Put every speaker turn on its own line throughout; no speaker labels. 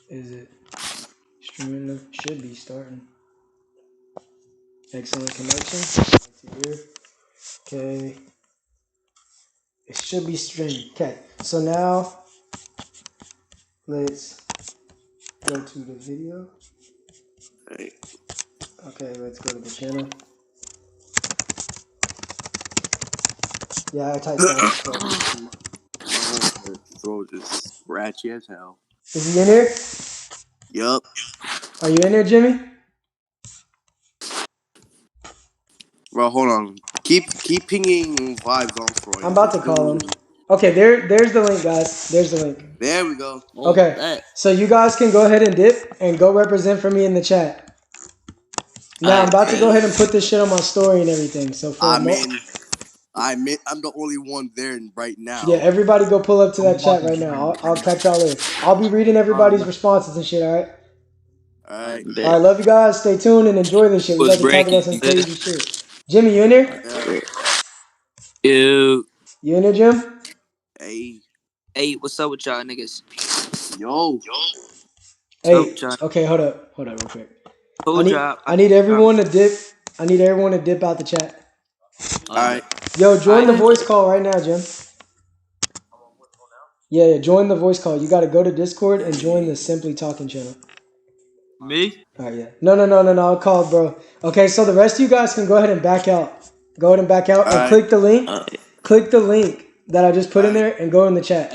Is it streaming? Should be starting. Excellent connection. Okay. It should be streaming. Okay. So now let's go to the video.
Right.
Okay, let's go to the channel. Yeah, I typed that.
My throat is scratchy as hell.
Is he in here?
Yup.
Are you in there, Jimmy?
Bro, hold on. Keep pinging vibes on Freud.
I'm about to call him. Okay, there's the link, guys. There's the link.
There we go.
Okay, so you guys can go ahead and dip and go represent for me in the chat. Now I'm about to go ahead and put this shit on my story and everything. So for
I'm the only one there right now.
Yeah, everybody go pull up to that chat right now. I'll catch y'all later. I'll be reading everybody's responses and shit. All right.
Alright.
All right. Love you guys. Stay tuned and enjoy this shit. We got to talk about some crazy shit. Jimmy, you in there?
Yo.
You in there, Jim?
Hey, what's up with y'all niggas?
Yo.
Hey. Okay, hold up real quick. I need everyone to dip. I need everyone to dip out the chat.
Alright.
Yo, join the voice call right now, Jim. Yeah, join the voice call. You got to go to Discord and join the Simply Talking channel.
Me?
All right, yeah. No. I called, bro. Okay, so the rest of you guys can go ahead and back out. Go ahead and back out and click the link. Click the link that I just put in there and go in the chat.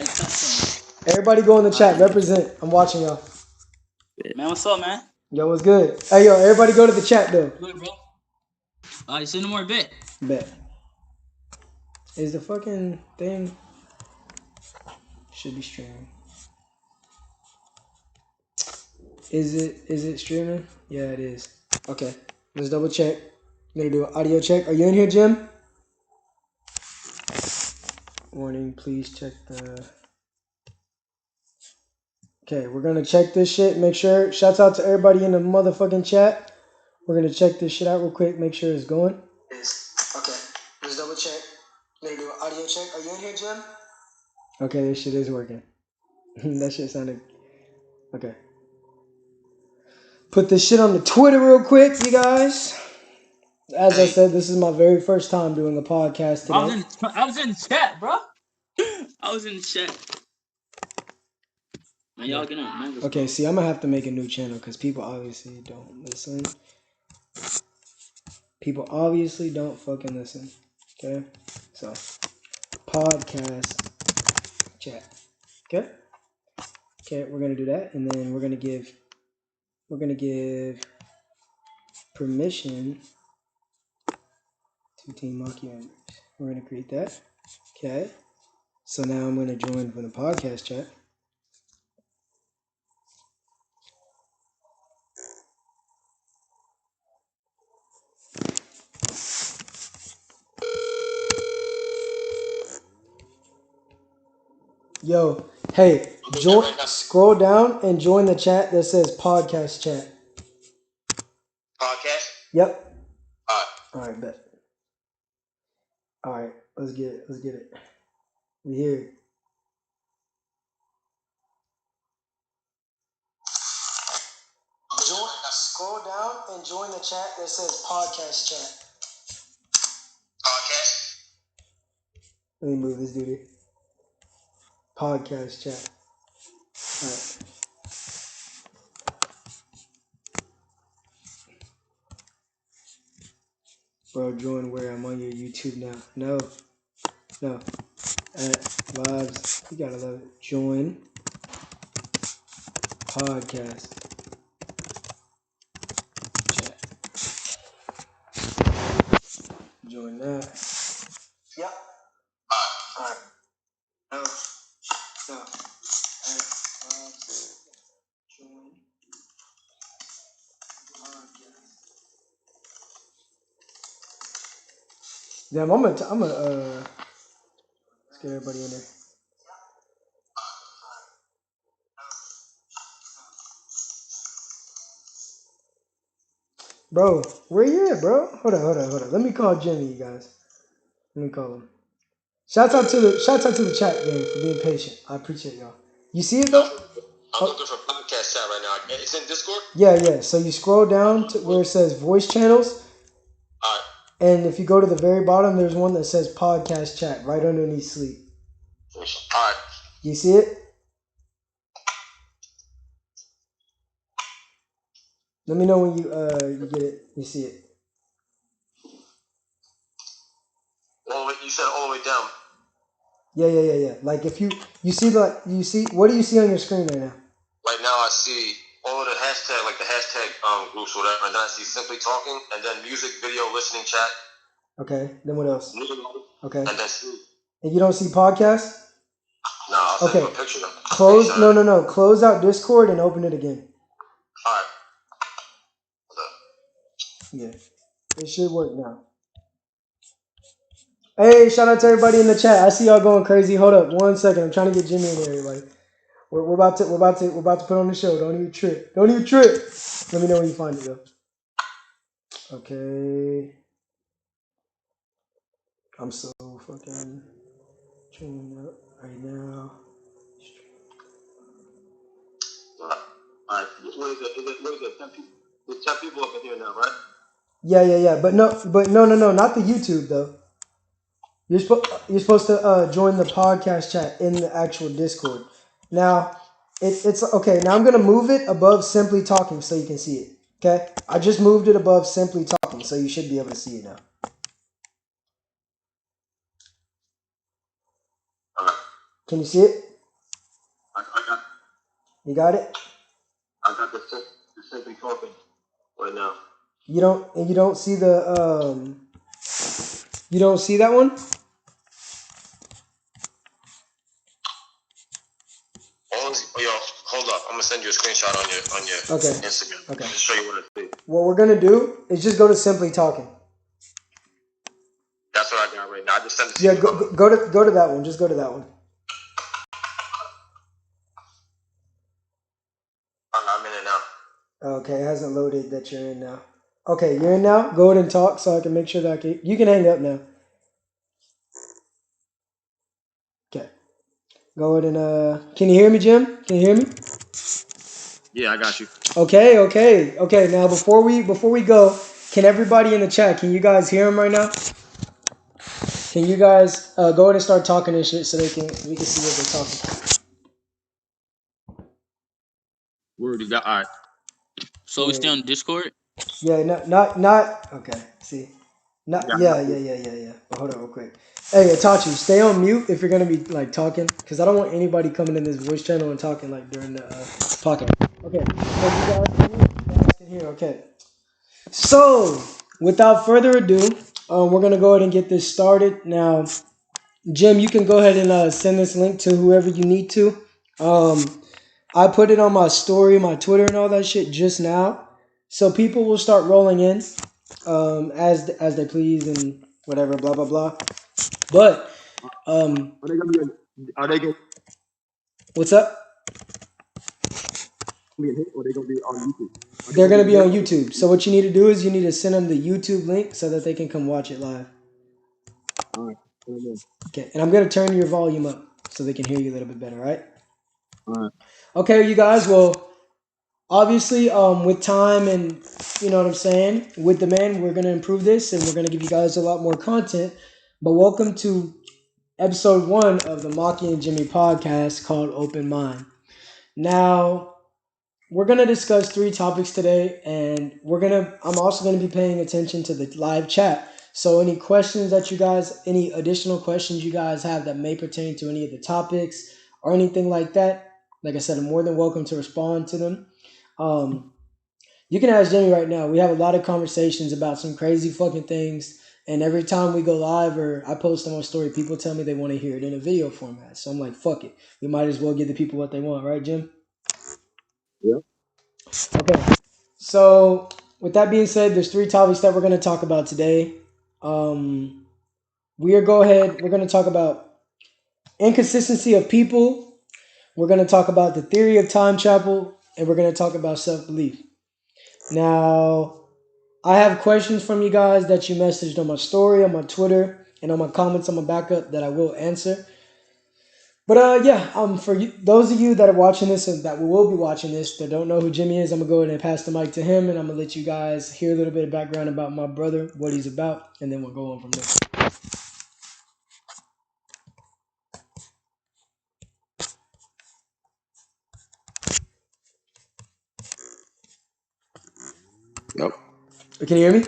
Everybody go in the chat. Represent. I'm watching y'all.
Man, what's up, man?
Yo, what's good? Hey, yo, everybody go to the chat, though.
Good, bro. You send no more bet.
Bet. Is the fucking thing... Should be streaming. Is it streaming? Yeah, it is. Okay. Let's double check. I'm gonna do an audio check. Are you in here, Jim? Warning, please check the... Okay, we're gonna check this shit. Make sure... Shouts out to everybody in the motherfucking chat. We're gonna check this shit out real quick. Make sure it's going. Okay. Let's double check. I'm gonna do an audio check. Are you in here, Jim? Okay, this shit is working. That shit sounded... Okay. Put this shit on the Twitter real quick, you guys. As I said, this is my very first time doing a podcast today.
I was in the chat, bro. I was in the chat. Man, y'all get on, man.
Okay, see, I'm gonna have to make a new channel because people obviously don't listen. People obviously don't fucking listen. Okay? So, podcast chat. Okay? Okay, we're gonna do that, and then we're gonna give permission to Team Maki members. We're gonna create that. Okay. So now I'm gonna join from the podcast chat. Yo, hey, scroll down and join the chat that says podcast chat.
Podcast?
Yep.
All
right, bet. All right, let's get it. We here. Scroll down and join the chat that says podcast chat.
Podcast?
Let me move this dude. Podcast chat. All right. Bro, join where I'm on your YouTube now. No. Vibes. You gotta love it. Join. Podcast. Chat. Join that. Yep. All right. No. All right. Vibes. Join. Podcast. Damn, I'm gonna let's get everybody in there. Bro, where you at, bro? Hold on. Let me call Jimmy, you guys. Let me call him. Shouts out to the chat game for being patient. I appreciate y'all. You see it though?
I'm looking for podcast chat right now. It's in Discord?
Yeah. So you scroll down to where it says voice channels.
Alright.
And if you go to the very bottom, there's one that says podcast chat right underneath sleep.
Alright.
You see it? Let me know when you get it. You see it.
You said all the way down.
Yeah. Like if you see what do you see on your screen right now?
Right now I see all of the hashtag, like the hashtag groups or whatever, and then I see simply talking, and then music, video, listening, chat.
Okay. Then what else? Okay.
And then sleep.
And you don't see podcast?
No, I'll send you a picture.
Close. No. Close out Discord and open it again.
Alright.
Yeah. It should work now. Hey, shout out to everybody in the chat. I see y'all going crazy. Hold up 1 second. I'm trying to get Jimmy in here, everybody. We're about to put on the show. Don't even trip. Let me know when you find it though. Okay. I'm so fucking training up right now.
Alright. What is it? 10 people? There's 10 people up in here now, right?
Yeah. But no, not the YouTube though. You're supposed to join the podcast chat in the actual Discord. Now, it's okay. Now I'm gonna move it above simply talking so you can see it. Okay, I just moved it above simply talking, so you should be able to see it now. Can you see it?
I got.
You got it.
I got the simply talking right now.
You don't see the You don't see that one?
Yo, hold up. I'm gonna send you a screenshot on your Instagram.
Okay.
Just show you what I see.
What we're gonna do is just go to simply talking.
That's what I got right now. I just sent it to
you.
Yeah,
go to that one. Just go to that one.
I'm in it now.
Okay, it hasn't loaded that you're in now. Okay, you're in now. Go ahead and talk so I can make sure that you can hang up now. Okay. Go ahead and can you hear me, Jim? Can you hear me?
Yeah, I got you.
Okay. Now before we go, can everybody in the chat? Can you guys hear him right now? Can you guys go ahead and start talking and shit so we can see what they're talking?
Word, you got all right. So we stay on Discord?
Yeah, not okay. See. Yeah. But hold on real quick. Hey, Itachi, stay on mute if you're gonna be like talking, because I don't want anybody coming in this voice channel and talking like during the podcast. Okay. So you guys can hear. Okay. So without further ado, we're gonna go ahead and get this started now. Jim, you can go ahead and send this link to whoever you need to. I put it on my story, my Twitter, and all that shit just now, so people will start rolling in as they please and whatever, blah blah blah. But
are they gonna
what's up?
be hit, or are they gonna be on YouTube?
They're gonna be on YouTube. So what you need to do is you need to send them the YouTube link so that they can come watch it live.
All right.
Okay, and I'm gonna turn your volume up so they can hear you a little bit better, right?
All right.
Okay, you guys. Well, obviously, with time and you know what I'm saying, with demand, we're gonna improve this and we're gonna give you guys a lot more content. But welcome to episode 1 of the Maxxkii and Jimmy podcast called Open Mind. Now, we're gonna discuss 3 topics today, and I'm also gonna be paying attention to the live chat. So any questions that any additional questions you guys have that may pertain to any of the topics or anything like that, like I said, I'm more than welcome to respond to them. You can ask Jimmy right now. We have a lot of conversations about some crazy fucking things, and every time we go live or I post on my story, people tell me they want to hear it in a video format. So I'm like, fuck it. We might as well give the people what they want, right, Jim?
Yeah.
Okay. So with that being said, there's 3 topics that we're going to talk about today. We're going to talk about inconsistency of people. We're going to talk about the theory of time travel, and we're going to talk about self-belief. Now, I have questions from you guys that you messaged on my story, on my Twitter, and on my comments on my backup that I will answer. But yeah, for you, those of you that are watching this and that will be watching this that don't know who Jimmy is, I'm gonna go ahead and pass the mic to him, and I'm gonna let you guys hear a little bit of background about my brother, what he's about, and then we'll go on from there.
Yep.
Can you hear me?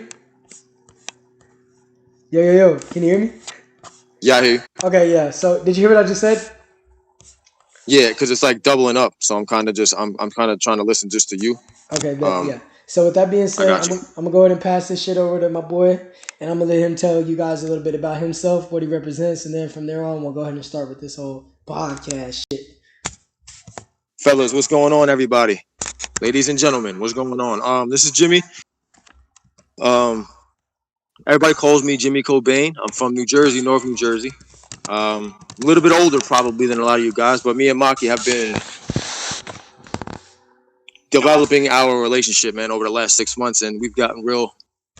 Yo, can you hear me?
Yeah, I hear you.
Okay, yeah. So did you hear what I just said?
Yeah, because it's like doubling up. So I'm kind of just I'm kind of trying to listen just to you.
Okay, bet, yeah. So with that being
I
said,
got you.
I'm gonna go ahead and pass this shit over to my boy, and I'm gonna let him tell you guys a little bit about himself, what he represents, and then from there on, we'll go ahead and start with this whole podcast shit.
Fellas, what's going on, everybody? Ladies and gentlemen, what's going on? This is Jimmy. Everybody calls me Jimmy Cobain. I'm from New Jersey, North New Jersey. A little bit older probably than a lot of you guys, but me and Maxxkii have been developing our relationship, man, over the last 6 months, and we've gotten real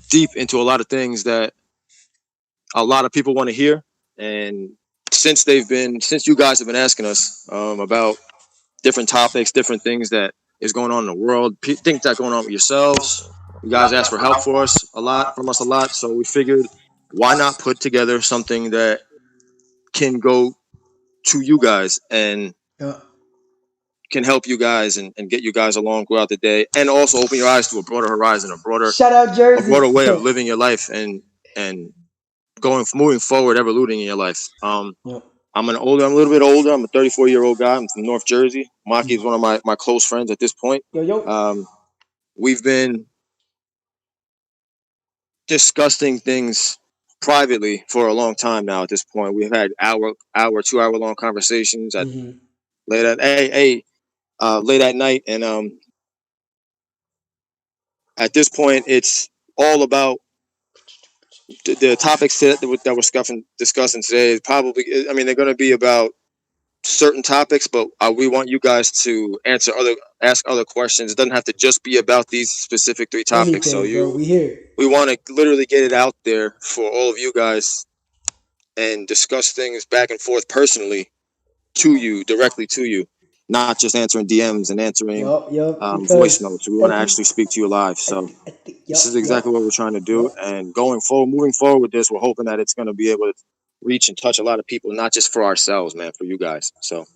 deep into a lot of things that a lot of people want to hear. And since you guys have been asking us about different topics, different things that is going on in the world, things that are going on with yourselves, you guys asked for help from us a lot. So we figured, why not put together something that can go to you guys and can help you guys and get you guys along throughout the day, and also open your eyes to a broader horizon,
Shout out Jersey.
a broader way of living your life and moving forward, evoluting in your life. I'm a little bit older. I'm a 34-year-old guy. I'm from North Jersey. Maxxkii is one of my close friends at this point.
Yo.
We've been discussing things privately for a long time now. At this point, we've had 2 hour long conversations at late at night, and at this point, it's all about the topics that we're discussing today. Probably, I mean, they're going to be about certain topics, but we want you guys to ask other questions. It doesn't have to just be about these specific 3 topics.
Anything,
we want to literally get it out there for all of you guys and discuss things back and forth personally directly to you, not just answering DMs and answering voice notes. We want to actually speak to you live. So this is exactly what we're trying to do. And moving forward with this, we're hoping that it's going to be able to reach and touch a lot of people, not just for ourselves, man, for you guys. So.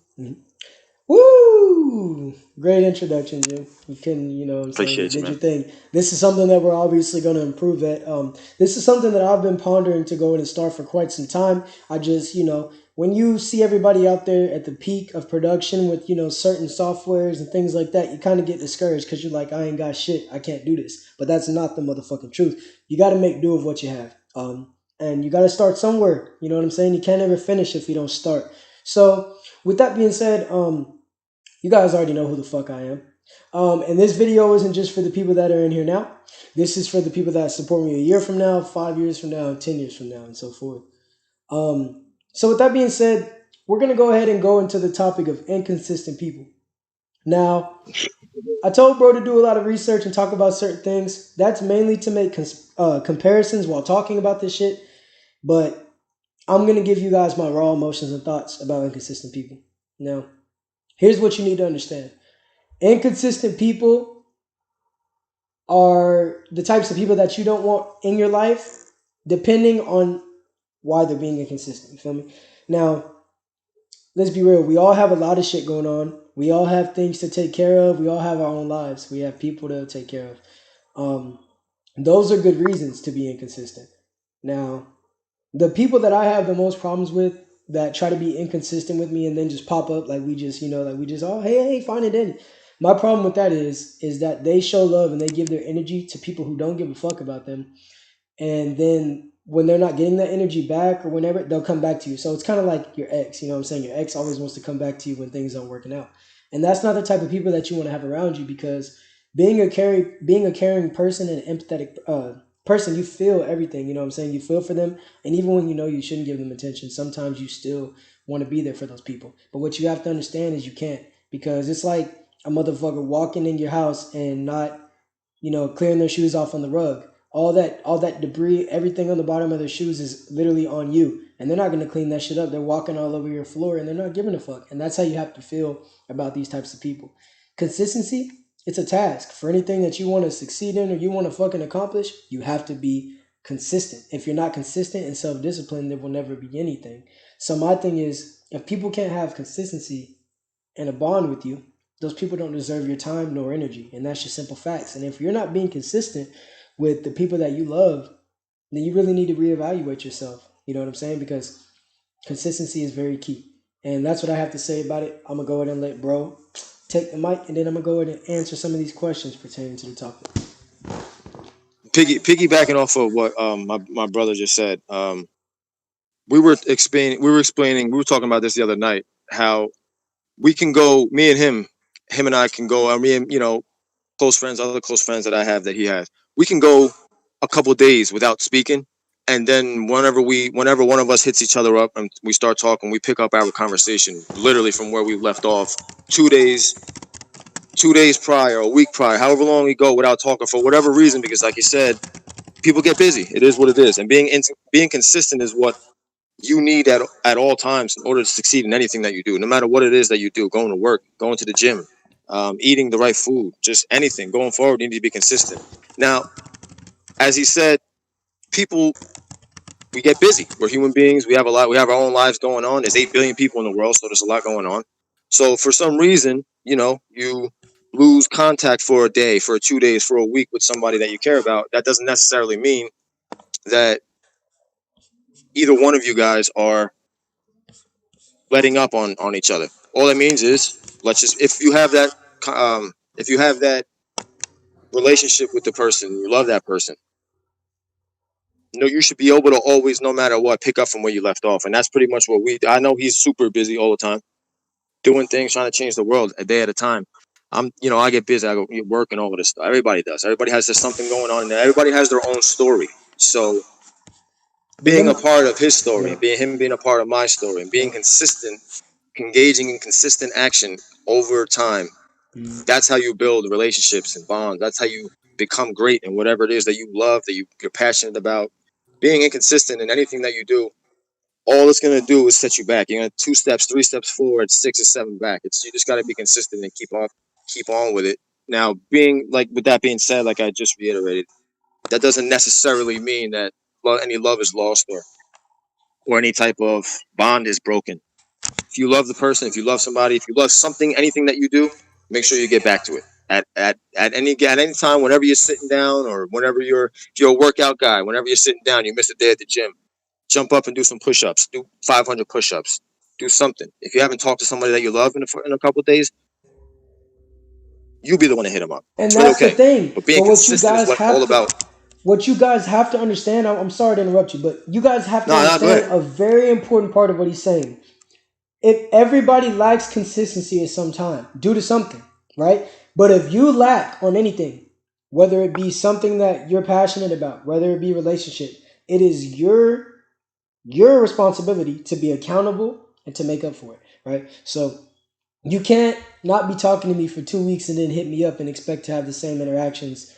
Woo! Great introduction, Jim. You can, what I'm saying, you did your thing. This is something that we're obviously going to improve at. This is something that I've been pondering to go in and start for quite some time. I just, when you see everybody out there at the peak of production with, certain softwares and things like that, you kind of get discouraged because you're like, I ain't got shit. I can't do this. But that's not the motherfucking truth. You got to make do of what you have. And you got to start somewhere. You know what I'm saying? You can't ever finish if you don't start. So with that being said, you guys already know who the fuck I am. And this video isn't just for the people that are in here now. This is for the people that support me a year from now, 5 years from now, 10 years from now, and so forth. So with that being said, we're going to go ahead and go into the topic of inconsistent people. Now, I told bro to do a lot of research and talk about certain things. That's mainly to make comparisons while talking about this shit. But I'm going to give you guys my raw emotions and thoughts about inconsistent people. Now, here's what you need to understand. Inconsistent people are the types of people that you don't want in your life, depending on why they're being inconsistent. You feel me? Now, let's be real. We all have a lot of shit going on. We all have things to take care of. We all have our own lives. We have people to take care of. Those are good reasons to be inconsistent. Now, the people that I have the most problems with that try to be inconsistent with me and then just pop up like we just, oh, hey, fine and dandy. My problem with that is that they show love and they give their energy to people who don't give a fuck about them. And then when they're not getting that energy back or whenever, they'll come back to you. So it's kind of like your ex, you know what I'm saying? Your ex always wants to come back to you when things aren't working out. And that's not the type of people that you want to have around you, because being a caring person and an empathetic person, you feel everything, you know what I'm saying? You feel for them. And even when you know you shouldn't give them attention, sometimes you still want to be there for those people. But what you have to understand is you can't, because it's like a motherfucker walking in your house and not, clearing their shoes off on the rug. All that debris, everything on the bottom of their shoes is literally on you. and they're not going to clean that shit up. They're walking all over your floor and they're not giving a fuck. And that's how you have to feel about these types of people. Consistency, it's a task. For anything that you want to succeed in or you want to fucking accomplish, you have to be consistent. If you're not consistent and self-disciplined, there will never be anything. So my thing is, if people can't have consistency and a bond with you, those people don't deserve your time nor energy. And that's just simple facts. And if you're not being consistent with the people that you love, then you really need to reevaluate yourself. You know what I'm saying? Because consistency is very key. And that's what I have to say about it. I'm going to go ahead and let bro take the mic, and then I'm going to go ahead and answer some of these questions pertaining to the topic.
Piggybacking off of what my brother just said, we were talking about this the other night, how we can go, me and him and I can go, me and, close friends, other close friends that I have that he has, we can go a couple days without speaking. And then whenever one of us hits each other up and we start talking, we pick up our conversation literally from where we left off 2 days, 2 days prior, a week prior, however long we go without talking for whatever reason, because like you said, people get busy. It is what it is. And being consistent is what you need at all times in order to succeed in anything that you do, no matter what it is that you do, going to work, going to the gym, eating the right food, just anything going forward, you need to be consistent. Now, as he said, people, we get busy. We're human beings. We have our own lives going on. There's 8 billion people in the world, so there's a lot going on. So for some reason, you lose contact for a day, for 2 days, for a week with somebody that you care about. That doesn't necessarily mean that either one of you guys are letting up on each other. All that means is, if you have that relationship with the person, you love that person, you should be able to always, no matter what, pick up from where you left off. And that's pretty much what I know he's super busy all the time, doing things, trying to change the world a day at a time. I get busy, I go work and all of this stuff. Everybody does. Everybody has something going on, and everybody has their own story. So being a part of his story, being a part of my story, and being consistent, engaging in consistent action over time, that's how you build relationships and bonds. That's how you become great in whatever it is that you love, that you're passionate about. Being inconsistent in anything that you do, all it's going to do is set you back. You're going to 2 steps, 3 steps forward, 6 or 7 back. You just got to be consistent and keep on with it. Now, with that being said, like I just reiterated, that doesn't necessarily mean that any love is lost or any type of bond is broken. If you love the person, if you love somebody, if you love something, anything that you do, make sure you get back to it at any time. Whenever you're sitting down, or if you're a workout guy, whenever you're sitting down, you missed a day at the gym, jump up and do some push-ups. Do 500 push-ups. Do something. If you haven't talked to somebody that you love in a couple of days, you'll be the one to hit them up.
And that's the thing.
But being consistent is what all about.
What you guys have to understand, I'm sorry to interrupt you, but you guys have to understand a very important part of what he's saying. If everybody lacks consistency at some time due to something, right? But if you lack on anything, whether it be something that you're passionate about, whether it be relationship, it is your responsibility to be accountable and to make up for it, right? So you can't not be talking to me for 2 weeks and then hit me up and expect to have the same interactions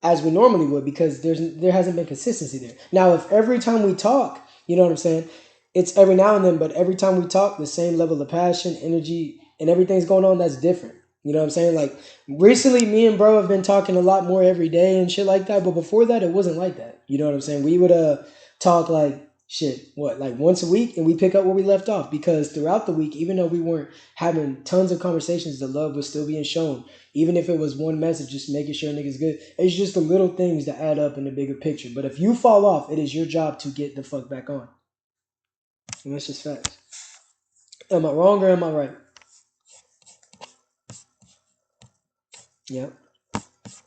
as we normally would, because there hasn't been consistency there. Now, if every time we talk, you know what I'm saying, it's every now and then, but every time we talk, the same level of passion, energy, and everything's going on, that's different. You know what I'm saying? Like, recently, me and bro have been talking a lot more every day and shit like that, but before that, it wasn't like that. You know what I'm saying? We would talk like once a week, and we pick up where we left off, because throughout the week, even though we weren't having tons of conversations, the love was still being shown. Even if it was one message, just making sure niggas good. It's just the little things that add up in the bigger picture. But if you fall off, it is your job to get the fuck back on. And that's just facts. Am I wrong or am I right? Yep.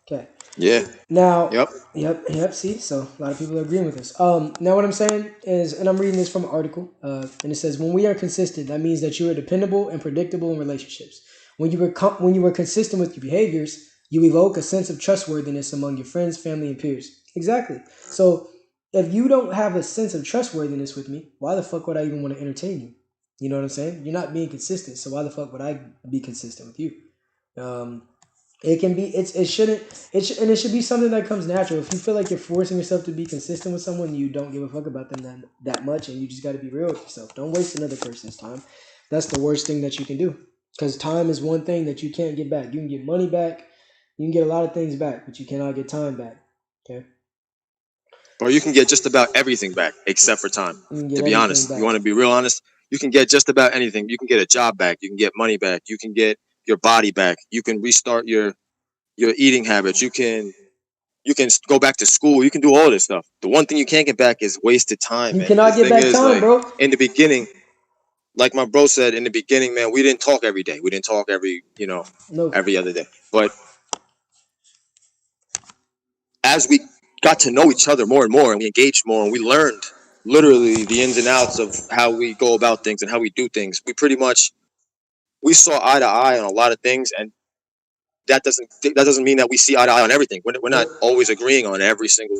Okay.
Yeah.
Now.
Yep.
See, so a lot of people are agreeing with us. Now what I'm saying is, and I'm reading this from an article, and it says, when we are consistent, that means that you are dependable and predictable in relationships. When you were consistent with your behaviors, you evoke a sense of trustworthiness among your friends, family, and peers. Exactly. So if you don't have a sense of trustworthiness with me, why the fuck would I even want to entertain you? You know what I'm saying? You're not being consistent, so why the fuck would I be consistent with you? It can be. It shouldn't. And it should be something that comes natural. If you feel like you're forcing yourself to be consistent with someone, you don't give a fuck about them that much, and you just got to be real with yourself. Don't waste another person's time. That's the worst thing that you can do. Because time is one thing that you can't get back. You can get money back. You can get a lot of things back, but you cannot get time back. Okay.
Or you can get just about everything back except for time. To be honest, you want to be real honest. You can get just about anything. You can get a job back. You can get money back. You can get your body back. You can restart your eating habits. You can go back to school. You can do all this stuff. The one thing you can't get back is wasted time.
You cannot get back time, bro.
In the beginning, like my bro said in the beginning, man, we didn't talk every day. We didn't talk every other day. But as we got to know each other more and more, and we engaged more, and we learned literally the ins and outs of how we go about things and how we do things, we saw eye to eye on a lot of things, and that doesn't mean that we see eye to eye on everything. We're not always agreeing on every single.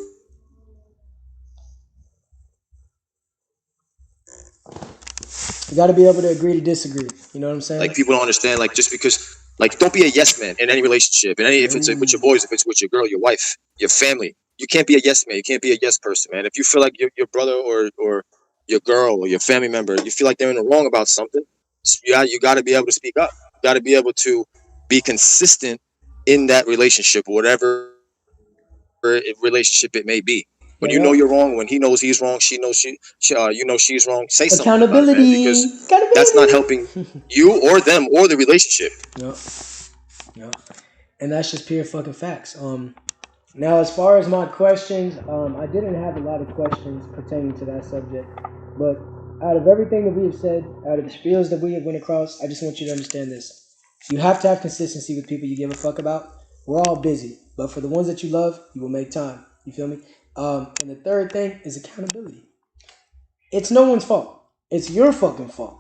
You got to be able to agree to disagree. You know what I'm saying?
Like, people don't understand. Like, just because, like, don't be a yes man in any relationship. If it's with your boys, if it's with your girl, your wife, your family, you can't be a yes man. You can't be a yes person, man. If you feel like your brother or your girl or your family member, you feel like they're in the wrong about something, you got to be able to speak up. You got to be able to be consistent in that relationship, whatever relationship it may be. When you know you're wrong, when he knows he's wrong, she knows she's wrong. Say something about it, man, because that's not helping you or them or the relationship.
Yep. And that's just pure fucking facts. Now, as far as my questions, I didn't have a lot of questions pertaining to that subject, but out of everything that we have said, out of the spiels that we have went across, I just want you to understand this: you have to have consistency with people you give a fuck about. We're all busy, but for the ones that you love, you will make time. You feel me? And the third thing is accountability. It's no one's fault. It's your fucking fault.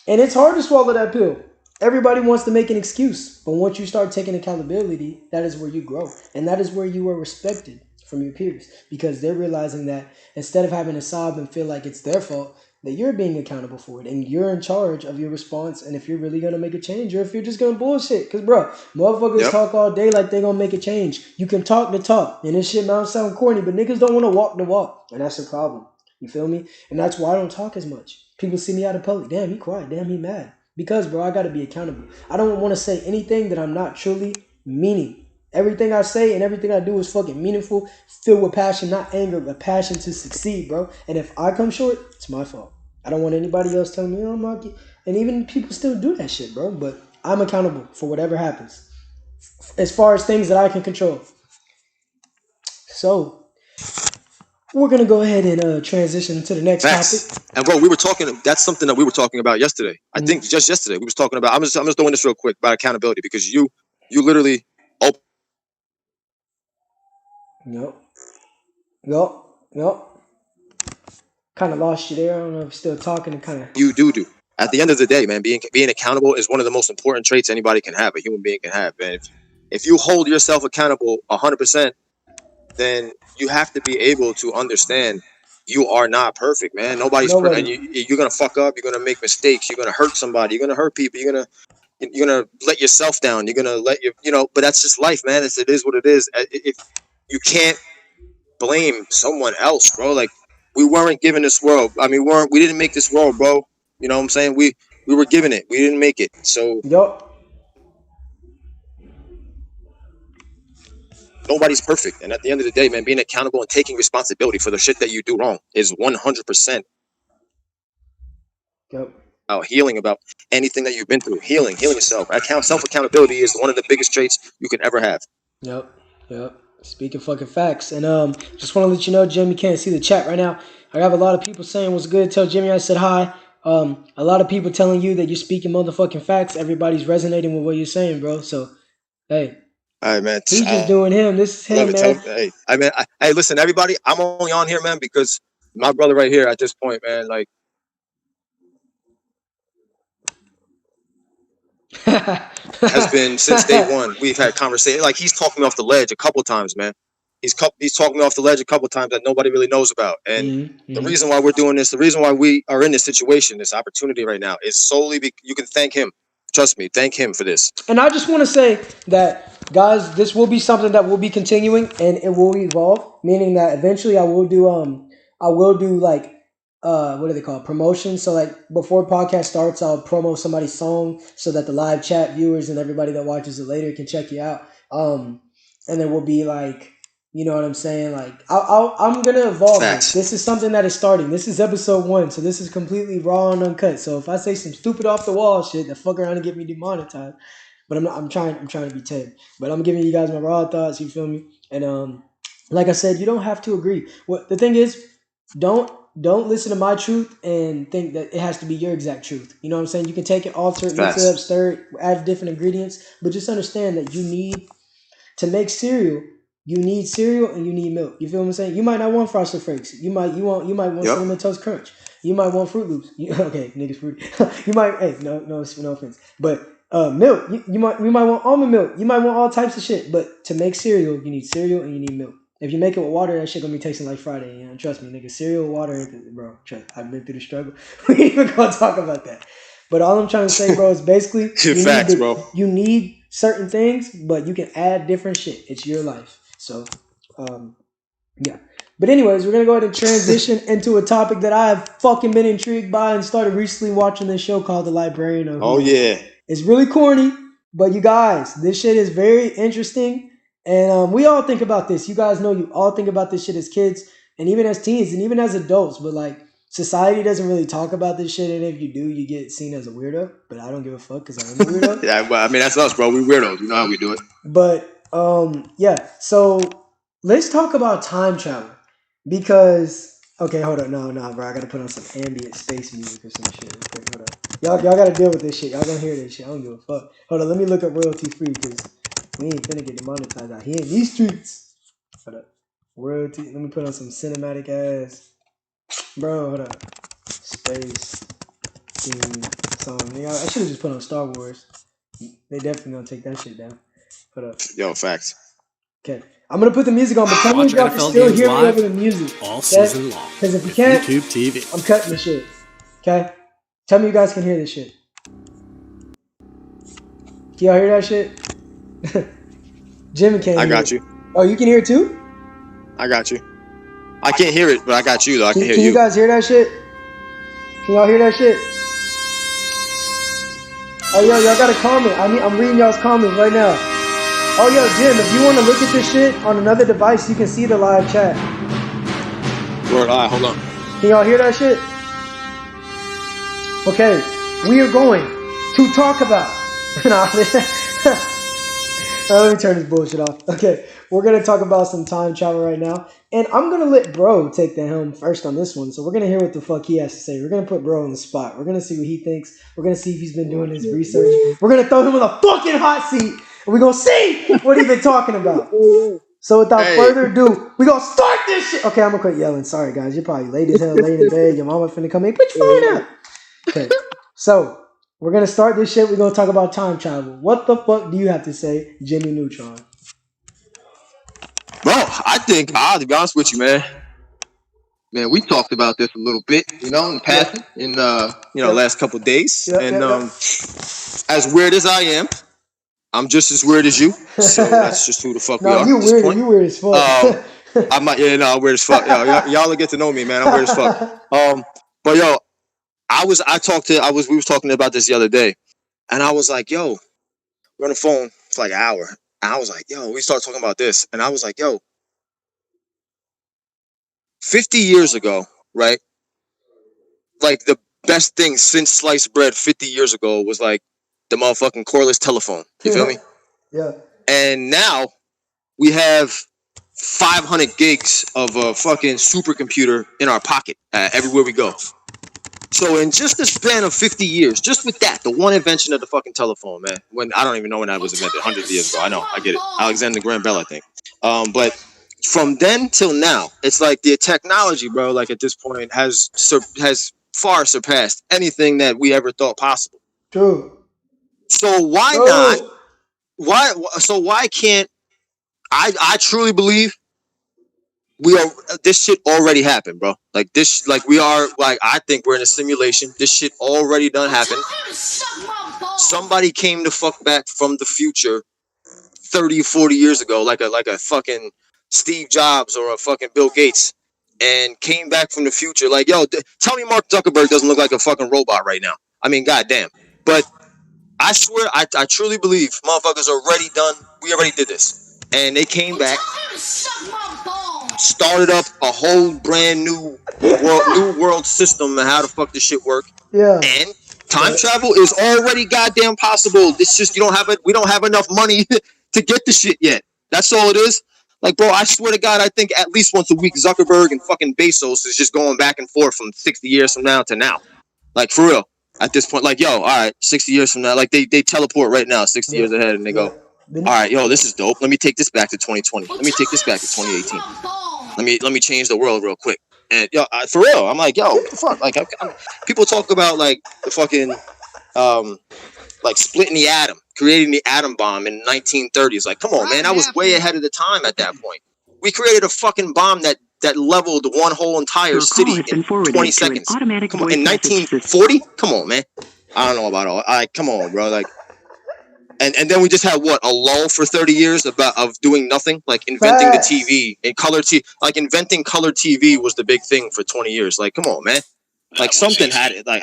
And it's hard to swallow that pill. Everybody wants to make an excuse. But once you start taking accountability, that is where you grow. And that is where you are respected from your peers. Because they're realizing that instead of having to sob and feel like it's their fault, that you're being accountable for it. And you're in charge of your response. And if you're really going to make a change or if you're just going to bullshit. Because, bro, motherfuckers talk all day like they going to make a change. You can talk the talk. And this shit might sound corny, but niggas don't want to walk the walk. And that's the problem. You feel me? And that's why I don't talk as much. People see me out in public. Damn, he quiet. Damn, he mad. Because, bro, I got to be accountable. I don't want to say anything that I'm not truly meaning. Everything I say and everything I do is fucking meaningful, filled with passion, not anger, but passion to succeed, bro. And if I come short, it's my fault. I don't want anybody else telling me, oh, I'm not. And even people still do that shit, bro. But I'm accountable for whatever happens. As far as things that I can control. So we're going to go ahead and transition to the next topic.
And bro, that's something that we were talking about yesterday. I think just yesterday we was talking about, I'm just doing this real quick about accountability because you literally
Yep. Kind of lost you there. I don't know if you're still talking and kind of.
You do. At the end of the day, man, being accountable is one of the most important traits anybody can have, a human being can have. And if you hold yourself accountable 100%, then you have to be able to understand you are not perfect, man. Nobody's perfect. And you're gonna fuck up. You're gonna make mistakes. You're gonna hurt somebody. You're gonna hurt people. You're gonna let yourself down. You're gonna let but that's just life, man. It is what it is. If you can't blame someone else, bro. Like, we weren't given this world. I mean, we didn't make this world, bro. You know what I'm saying? We were given it. We didn't make it. So nobody's perfect. And at the end of the day, man, being accountable and taking responsibility for the shit that you do wrong is 100% healing about anything that you've been through. Healing yourself. Self-accountability is one of the biggest traits you can ever have.
Yep. Speaking fucking facts. And just want to let you know, Jim, you can't see the chat right now. I have a lot of people saying what's good. Tell Jimmy I said hi. A lot of people telling you that you're speaking motherfucking facts. Everybody's resonating with what you're saying, bro. So, hey.
All right, man.
He's just doing him. This is him, man.
Hey, listen, everybody. I'm only on here, man, because my brother right here at this point, man, like, has been since day one. We've had conversations. Like, he's talking me off the ledge a couple times, man. He's talking me off the ledge a couple times that nobody really knows about. And the reason why we're doing this, the reason why we are in this situation, this opportunity right now, is solely you can thank him. Trust me, thank him for this.
And I just want to say that guys, this will be something that will be continuing and it will evolve. Meaning that eventually I will do like what do they call it? Promotion. So like before podcast starts, I'll promo somebody's song so that the live chat viewers and everybody that watches it later can check you out. And then we'll be like, you know what I'm saying? Like I'm gonna evolve this.
Facts.
This is something that is starting. This is episode 1, so this is completely raw and uncut. So if I say some stupid off the wall shit, that fuck around and get me demonetized. But I'm not. I'm trying to be tame. But I'm giving you guys my raw thoughts. You feel me? And like I said, you don't have to agree. What the thing is, don't listen to my truth and think that it has to be your exact truth. You know what I'm saying? You can take it, alter it, mix it up,
Facts.
stir it, add different ingredients, but just understand that you need to make cereal. You need cereal and you need milk. You feel what I'm saying? You might not want Frosted Flakes. You might want
Yep.
Cinnamon Toast Crunch. You might want Fruit Loops. Okay, niggas fruity. You might no offense, but milk. You might want almond milk. You might want all types of shit. But to make cereal, you need cereal and you need milk. If you make it with water, that shit gonna be tasting like Friday. You know, trust me, nigga. Cereal, water, bro. Trust. I've been through the struggle. We ain't even gonna talk about that. But all I'm trying to say, bro, is basically
Facts, bro.
you need certain things, but you can add different shit. It's your life. So, yeah. But anyways, we're gonna go ahead and transition into a topic that I have fucking been intrigued by and started recently watching this show called The Librarian of
Oh
Who.
yeah.
It's really corny, but you guys, this shit is very interesting, and we all think about this. You guys know you all think about this shit as kids, and even as teens, and even as adults. But like, society doesn't really talk about this shit, and if you do, you get seen as a weirdo. But I don't give a fuck because I am a weirdo.
Yeah, well, I mean that's us, bro. We weirdos. You know how we do it.
But yeah. So let's talk about time travel because okay, hold on, no, bro, I gotta put on some ambient space music or some shit. Okay, hold on. Y'all gotta deal with this shit. Y'all gonna hear this shit. I don't give a fuck. Hold on, let me look up royalty free because we ain't finna get demonetized out here in these streets. Hold up, royalty. Let me put on some cinematic ass, bro. Hold up, space theme song. Yeah, I should have just put on Star Wars. They definitely gonna take that shit down. Hold up.
Yo, facts.
Okay, I'm gonna put the music on, but tell me if
Watch
y'all can
NFL
still
games
hear me
live
over the music.
all
Okay?
season long.
Because if you
with
can't,
YouTube TV.
I'm cutting the shit. Okay? Tell me you guys can hear this shit. Can y'all hear that shit? Jimmy can't
I
hear
got
it.
you.
Oh, you can hear it too?
I got you. I can't hear it, but I got you though. I can hear
Can you
you.
guys hear that shit? Can y'all hear that shit? Oh, yo, y'all gotta comment. I'm reading y'all's comments right now. Oh, yo, Jim, if you want to look at this shit on another device, you can see the live chat.
Word, all right, hold on.
Can y'all hear that shit? Okay, we are going to talk about. Let me turn this bullshit off. Okay, we're gonna talk about some time travel right now, and I'm gonna let Bro take the helm first on this one. So we're gonna hear what the fuck he has to say. We're gonna put Bro on the spot. We're gonna see what he thinks. We're gonna see if he's been doing his research. We're gonna throw him in the fucking hot seat, and we're gonna see what he's been talking about. So without further ado, we gonna start this shit. Okay, I'm gonna quit yelling. Sorry guys, you're probably late as hell, late in bed. Your mama finna come in. Put your phone out. Okay, so we're gonna start this shit. We're gonna talk about time travel. What the fuck do you have to say, Jimmy Neutron?
Bro, I think to be honest with you, man, we talked about this a little bit, in the past, in last couple of days, as weird as I am, I'm just as weird as you, so that's just who the fuck we are.
You
at this
weird.
point.
You weird as fuck.
I'm weird as fuck. Y'all will get to know me, man. I'm weird as fuck. But yo, we was talking about this the other day, and I was like, yo, we're on the phone for like an hour, and I was like, yo, we started talking about this, and I was like, yo, 50 years ago, right? Like the best thing since sliced bread 50 years ago was like the motherfucking cordless telephone. You feel me?
Yeah.
And now we have 500 gigs of a fucking supercomputer in our pocket everywhere we go. So in just the span of 50 years, just with that, the one invention of the fucking telephone, man. When I don't even know when that was invented, hundreds of years ago. I know, I get it. Alexander Graham Bell, I think. But from then till now, it's like the technology, bro. Like at this point, has far surpassed anything that we ever thought possible.
True.
So why not? Why? So why can't? I truly believe this shit already happened, bro. Like this, like we are, like I think we're in a simulation. This shit already done happened. Somebody came to fuck back from the future 30, 40 years ago, like a fucking Steve Jobs or a fucking Bill Gates, and came back from the future. Like, yo, tell me Mark Zuckerberg doesn't look like a fucking robot right now. I mean, goddamn. But I swear, I truly believe motherfuckers already done. We already did this, and they came back, started up a whole brand new world system and how the fuck this shit work.
Yeah.
And time travel is already goddamn possible. It's just we don't have enough money to get the shit yet. That's all it is. Like, bro, I swear to God, I think at least once a week, Zuckerberg and fucking Bezos is just going back and forth from 60 years from now to now. Like, for real. At this point, like, yo, all right, 60 years from now, like, they teleport right now, 60 years ahead, and they go, all right, yo, this is dope. Let me take this back to 2020. Let me take this back to 2018. Let me change the world real quick. And, yo, for real, I'm like, yo, what the fuck? Like, people talk about, like, the fucking, like, splitting the atom, creating the atom bomb in the 1930s. Like, come on, man, I was way ahead of the time at that point. We created a fucking bomb that leveled one whole entire city in 20 seconds. Come on, in 1940? Come on, man. I don't know about all. Come on, bro. Like, and then we just had a lull for 30 years of doing nothing, like inventing the TV and color TV. Like inventing color TV was the big thing for 20 years. Like, come on, man. Like something had it. Like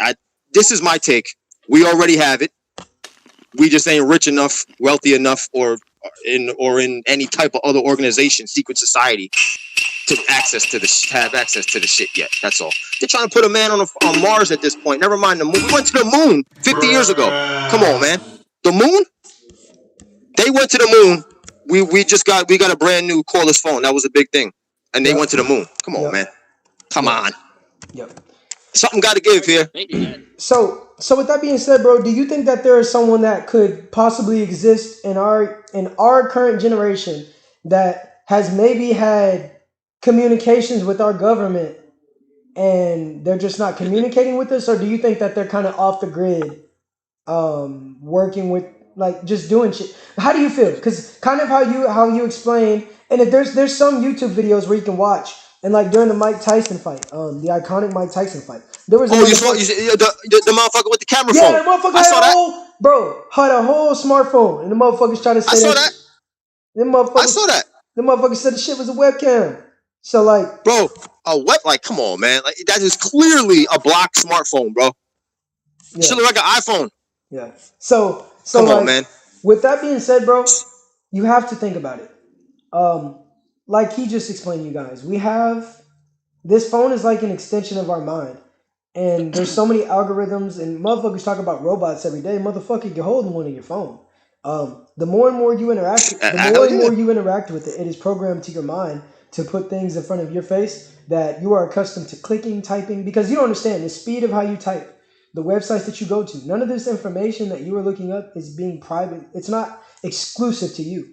this is my take. We already have it. We just ain't rich enough, wealthy enough, or in any type of other organization, secret society, to have access to the shit yet. That's all. They're trying to put a man on Mars at this point. Never mind the moon. We went to the moon 50 years ago. Come on, man. The moon? They went to the moon. We got a brand new cordless phone. That was a big thing. And they went to the moon. Come on, man. Come on.
Yep.
Something got to give here.
So with that being said, bro, do you think that there is someone that could possibly exist in our current generation that has maybe had communications with our government and they're just not communicating with us? Or do you think that they're kind of off the grid, working with, like, just doing shit? How do you feel? Because kind of how you explained, and if there's some YouTube videos where you can watch, and like during the Mike Tyson fight, the iconic Mike Tyson fight, there was
you saw the motherfucker with the camera phone.
Yeah, the motherfucker had a whole smartphone, and the motherfuckers trying to say
I saw that.
The motherfucker said the shit was a webcam. So like,
bro, like, come on, man. Like, that is clearly a blocked smartphone, bro. Yeah. Shit look like an iPhone.
Yeah. So
come on, man.
With that being said, bro, you have to think about it. Like he just explained to you guys, this phone is like an extension of our mind. And there's so many algorithms, and motherfuckers talk about robots every day. Motherfucker, you're holding one in your phone. The more and more you interact with it, it is programmed to your mind to put things in front of your face that you are accustomed to clicking, typing, because you don't understand the speed of how you type, the websites that you go to. None of this information that you are looking up is being private. It's not exclusive to you.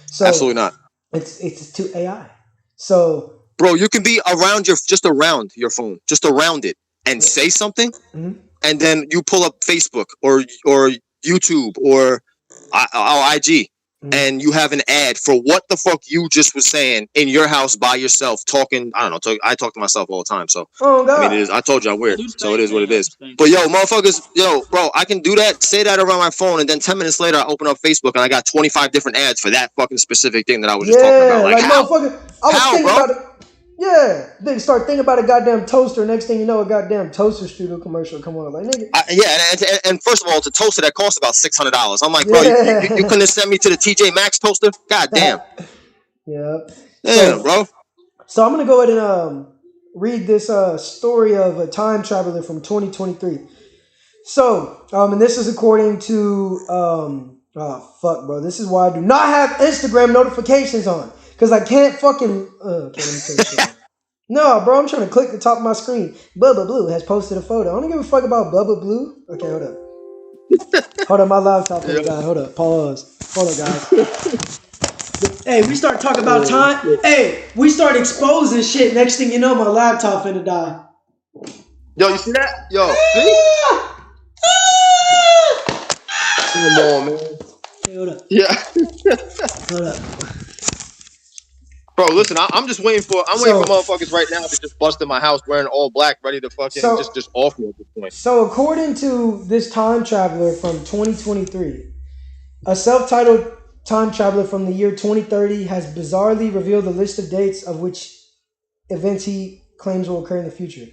So
absolutely not.
It's to AI. So,
bro, you can be around your phone, just around it, and say something, and then you pull up Facebook or YouTube or IG, and you have an ad for what the fuck you just was saying in your house by yourself, talking. I don't know. I talk to myself all the time, so I mean, I told you I'm weird, so it is what it is. But yo, motherfuckers, bro, I can do that, say that around my phone, and then 10 minutes later, I open up Facebook and I got 25 different ads for that fucking specific thing that I was just talking about. Like how?
Motherfucker, I was thinking about it. Yeah, they start thinking about a goddamn toaster. Next thing you know, a goddamn toaster studio commercial come on. Like, nigga.
And first of all, it's a toaster that costs about $600. I'm like, bro, you couldn't send me to the TJ Maxx toaster? God damn.
Yeah.
Damn, bro.
So I'm gonna go ahead and read this story of a time traveler from 2023. So, and this is according to this is why I do not have Instagram notifications on. Because I can't fucking... let me say no, bro, I'm trying to click the top of my screen. Bubba Blue has posted a photo. I don't give a fuck about Bubba Blue. Okay, hold up. Hold up, my laptop. Hold up, pause. Hold up, guys. Hey, we start talking about time. Hey, we start exposing shit. Next thing you know, my laptop finna die.
Yo, you see that? Yo, see? Come on, man.
Hey, hold up.
Yeah.
Hold up.
Bro, listen, I'm just waiting for motherfuckers right now to just bust in my house wearing all black, ready to fucking just off me at this point.
So according to this time traveler from 2023, a self-titled time traveler from the year 2030 has bizarrely revealed a list of dates of which events he claims will occur in the future.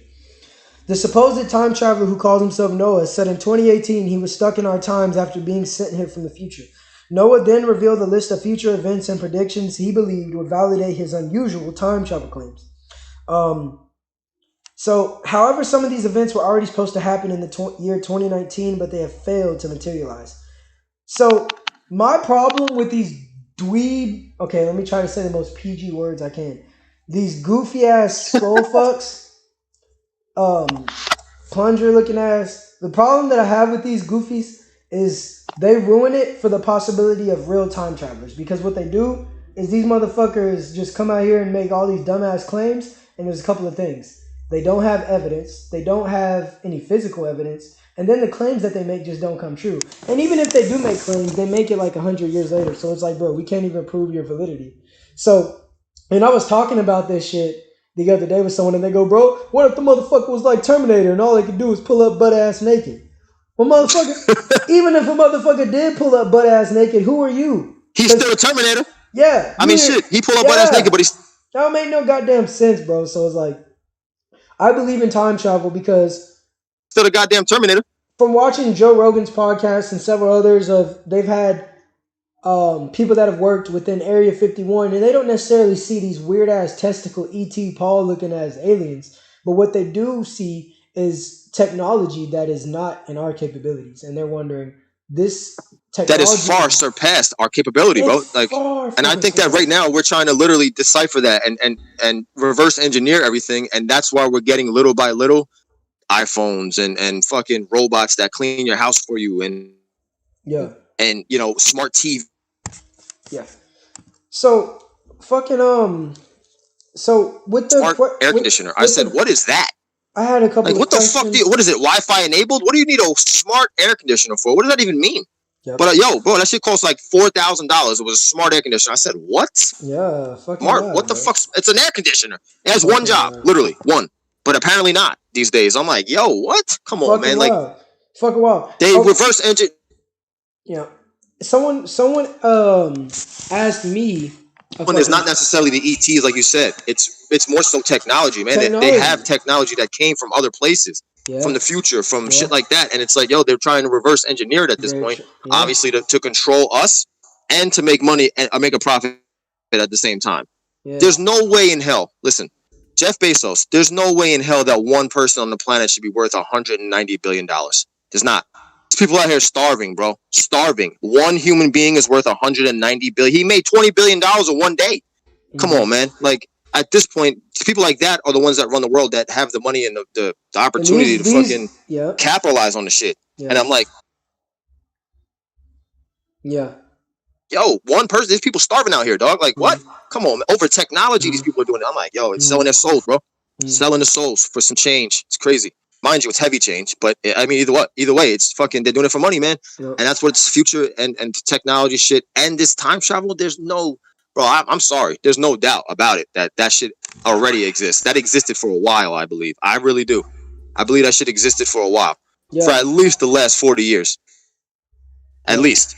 The supposed time traveler who calls himself Noah said in 2018 he was stuck in our times after being sent here from the future. Noah then revealed a list of future events and predictions he believed would validate his unusual time travel claims. So, however, some of these events were already supposed to happen in the year 2019, but they have failed to materialize. So, my problem with these dweeb... Okay, let me try to say the most PG words I can. These goofy-ass skull fucks, plunger-looking ass... The problem that I have with these goofies is they ruin it for the possibility of real time travelers. Because what they do is these motherfuckers just come out here and make all these dumbass claims, and there's a couple of things. They don't have evidence. They don't have any physical evidence. And then the claims that they make just don't come true. And even if they do make claims, they make it like 100 years later. So it's like, bro, we can't even prove your validity. So, and I was talking about this shit the other day with someone, and they go, bro, what if the motherfucker was like Terminator and all they could do is pull up butt-ass naked? Well, motherfucker, even if a motherfucker did pull up butt-ass naked, who are you?
He's still a Terminator.
Yeah.
I mean, shit, he pulled up butt-ass naked, but he's...
That don't make no goddamn sense, bro. So it's like, I believe in time travel because
still a goddamn Terminator.
From watching Joe Rogan's podcast and several others, they've had people that have worked within Area 51, and they don't necessarily see these weird ass testicle ET Paul looking as aliens, but what they do see is technology that is not in our capabilities, and they're wondering this technology
that is far surpassed our capability, bro. Like, and I think that right now we're trying to literally decipher that and reverse engineer everything, and that's why we're getting little by little iPhones and fucking robots that clean your house for you and you know, smart TV.
Yeah. So fucking so with the
smart air conditioner. I said, what is that?
I had a couple
like,
of
what
questions.
The fuck? What is it? Wi-Fi enabled? What do you need a smart air conditioner for? What does that even mean?
Yep.
But yo, bro, that shit cost like $4,000. It was a smart air conditioner. I said, what?
Yeah, fucking
smart.
God,
what the
bro.
fuck? It's an air conditioner. It has one job, literally one. But apparently not these days. I'm like, yo, what? Come on, man.
Like, fucking wild.
They reverse engine.
Yeah. Someone asked me.
It's not necessarily the ETs, like you said. It's more so technology, man. They have technology that came from other places, from the future, from shit like that. And it's like, yo, they're trying to reverse engineer it at this point, obviously to control us and to make money and make a profit at the same time. Yeah. There's no way in hell. Listen, Jeff Bezos. There's no way in hell that one person on the planet should be worth $190 billion. There's not. There's people out here starving, bro. Starving. One human being is worth $190 billion. He made $20 billion in one day. Come on, man. Like, at this point, people like that are the ones that run the world, that have the money and the opportunity to fucking capitalize on the shit. Yeah. And I'm like, yo, one person, there's people starving out here, dog. Like, what? Come on, man. Over technology, these people are doing it. I'm like, yo, it's selling their souls, bro. Selling their souls for some change. It's crazy. Mind you, it's heavy change, but I mean, either way, it's fucking, they're doing it for money, man. And that's what it's future and technology shit. And this time travel, there's no, bro, I'm sorry. There's no doubt about it that shit already exists. That existed for a while, I believe. I really do. I believe that shit existed for a while. For at least the last 40 years. At least.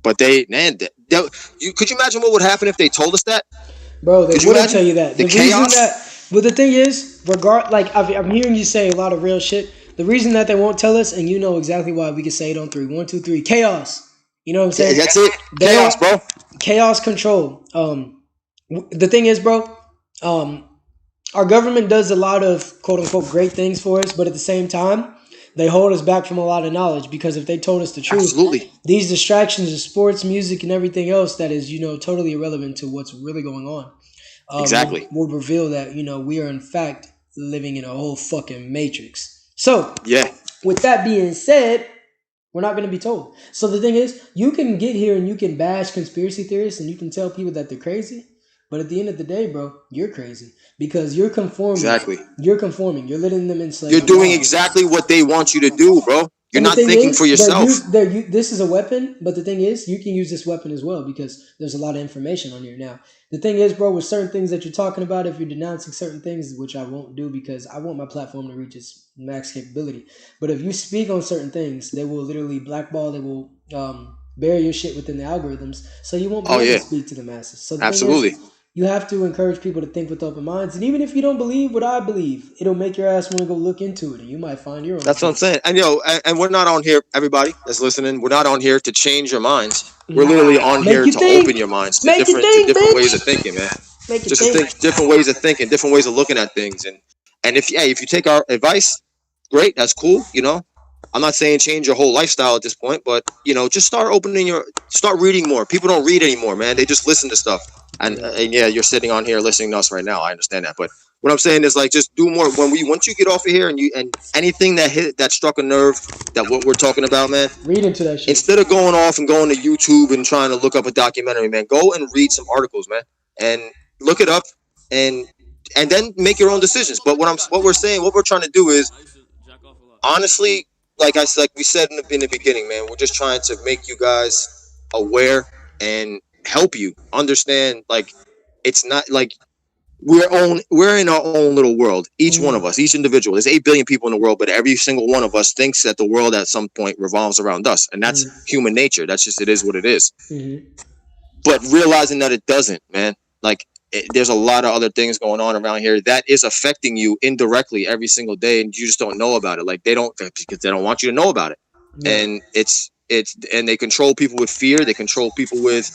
But could you imagine what would happen if they told us that?
Bro, they wouldn't tell you that.
The chaos?
But the thing is, I'm hearing you say a lot of real shit. The reason that they won't tell us, and you know exactly why, we can say it on 3. 1, 2, 3. Chaos. You know what I'm saying?
Yeah, that's it. Chaos, bro.
Chaos control. The thing is, bro, our government does a lot of quote unquote great things for us, but at the same time, they hold us back from a lot of knowledge, because if they told us the truth, these distractions of sports, music, and everything else that is, totally irrelevant to what's really going on. Would reveal that, we are in fact living in a whole fucking matrix. So, with that being said, we're not going to be told. So the thing is, you can get here and you can bash conspiracy theorists and you can tell people that they're crazy. But at the end of the day, bro, you're crazy because you're conforming.
Exactly.
You're conforming. You're letting them enslave you.
You're doing exactly what they want you to do, bro. You're not thinking for yourself.
This is a weapon, but the thing is, you can use this weapon as well because there's a lot of information on here now. The thing is, bro, with certain things that you're talking about, if you're denouncing certain things, which I won't do because I want my platform to reach its max capability. But if you speak on certain things, they will literally blackball. They will bury your shit within the algorithms, so you won't be
Oh
able
yeah,
to speak to the masses. So the
absolutely.
thing is, you have to encourage people to think with open minds, and even if you don't believe what I believe, it'll make your ass want to go look into it, and you might find your own
That's what I'm
truth.
saying. And and we're not on here, everybody that's listening. We're not on here to change your minds. We're literally on
Make
here
you
to open
think.
your minds
Make you
to
think,
different ways of
bitch.
thinking, man.
Make you
Just to
think.
think different ways of thinking, different ways of looking at things. And if you take our advice, great, that's cool. I'm not saying change your whole lifestyle at this point, but just start reading more. People don't read anymore, man. They just listen to stuff. And yeah, you're sitting on here listening to us right now. I understand that, but what I'm saying is like just do more. Once you get off of here and anything that struck a nerve, that what we're talking about, man.
Read into that shit.
Instead of going off and going to YouTube and trying to look up a documentary, man, go and read some articles, man, and look it up and then make your own decisions. But what we're trying to do is honestly, like we said in the beginning, man, we're just trying to make you guys aware and help you understand. Like, it's not like we're in our own little world. Each one of us, each individual. There's 8 billion people in the world, but every single one of us thinks that the world at some point revolves around us, and that's human nature. That's just, it is what it is. But realizing that it doesn't, man. Like, there's a lot of other things going on around here that is affecting you indirectly every single day, and you just don't know about it. Like, because they don't want you to know about it. And and they control people with fear. They control people with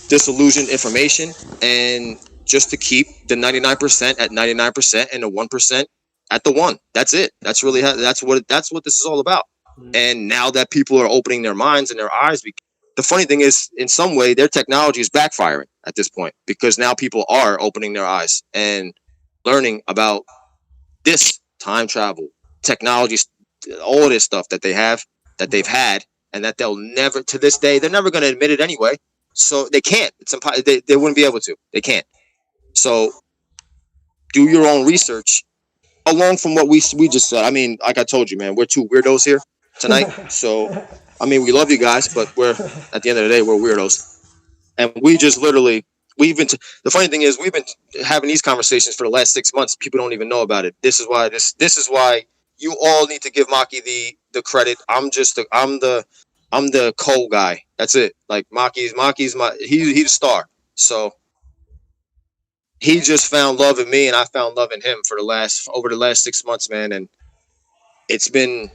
disillusioned information, and just to keep the 99% at 99% and the 1% at the 1. That's it. That's really that's what this is all about. And now that people are opening their minds and their eyes, the funny thing is, in some way, their technology is backfiring at this point, because now people are opening their eyes and learning about this time travel, technology, all of this stuff that they've had, and that they'll never, to this day, they're never going to admit it anyway. So they can't. It's impossible. They wouldn't be able to. They can't. So do your own research along from what we just said. I mean, like I told you, man, we're two weirdos here tonight. So, I mean, we love you guys, but at the end of the day, we're weirdos. And we just literally, the funny thing is, we've been having these conversations for the last 6 months. People don't even know about it. This is why you all need to give Maxxkii the credit. I'm the co guy. That's it. Like, Maxxkii's he's the star. So he just found love in me, and I found love in him over the last 6 months, man. And it's been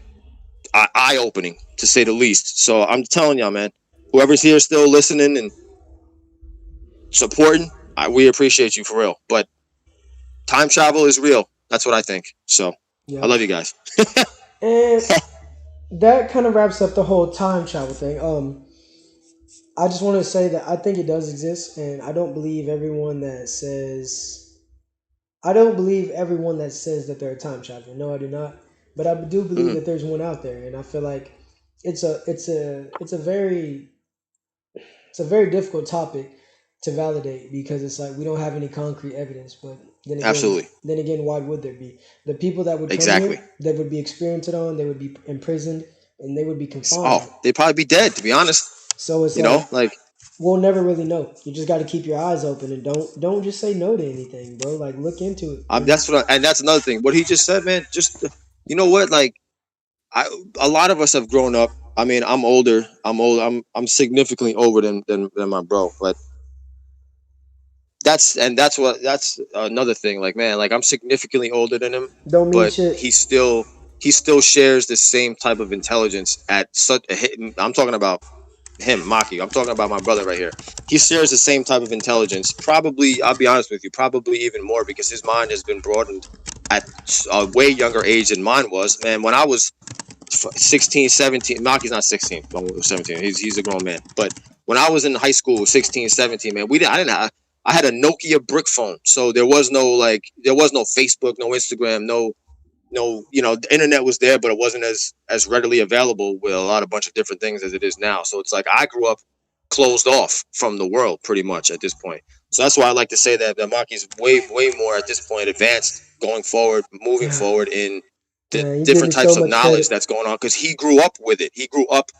eye opening, to say the least. So I'm telling y'all, man, whoever's here still listening and supporting, we appreciate you for real. But time travel is real. That's what I think. So I love you guys.
And that kind of wraps up the whole time travel thing. I just want to say that I think it does exist, and I don't believe everyone that says that they're a time traveler. No, I do not. But I do believe that there's one out there, and I feel like it's a very difficult topic to validate, because it's like we don't have any concrete evidence. But then again, why would there be? The people that would come here, that would be experimented on, they would be imprisoned and they would be confined.
Oh, they'd probably be dead, to be honest.
So it's like we'll never really know. You just got to keep your eyes open and don't just say no to anything, bro. Like, look into it.
And that's another thing. What he just said, man. Just you know what? Like, a lot of us have grown up. I mean, I'm older. I'm significantly older than my bro. But that's another thing. Like, man, like, I'm significantly older than him.
Don't mean
but
shit.
he still shares the same type of intelligence at such a hit. I'm talking about him, Maxxkii. I'm talking about my brother right here. He shares the same type of intelligence. Probably, I'll be honest with you, probably even more, because his mind has been broadened at a way younger age than mine was. Man, when I was 16, 17, Maxxkii's not 16, 17. He's a grown man. But when I was in high school, 16, 17, man, I had a Nokia brick phone. So there was no Facebook, no Instagram, no, the internet was there, but it wasn't as readily available with a bunch of different things as it is now. So it's like I grew up closed off from the world pretty much at this point. So that's why I like to say that Maxxkii's way more at this point advanced, moving forward in the different types of knowledge that's going on, because he grew up with it. He grew up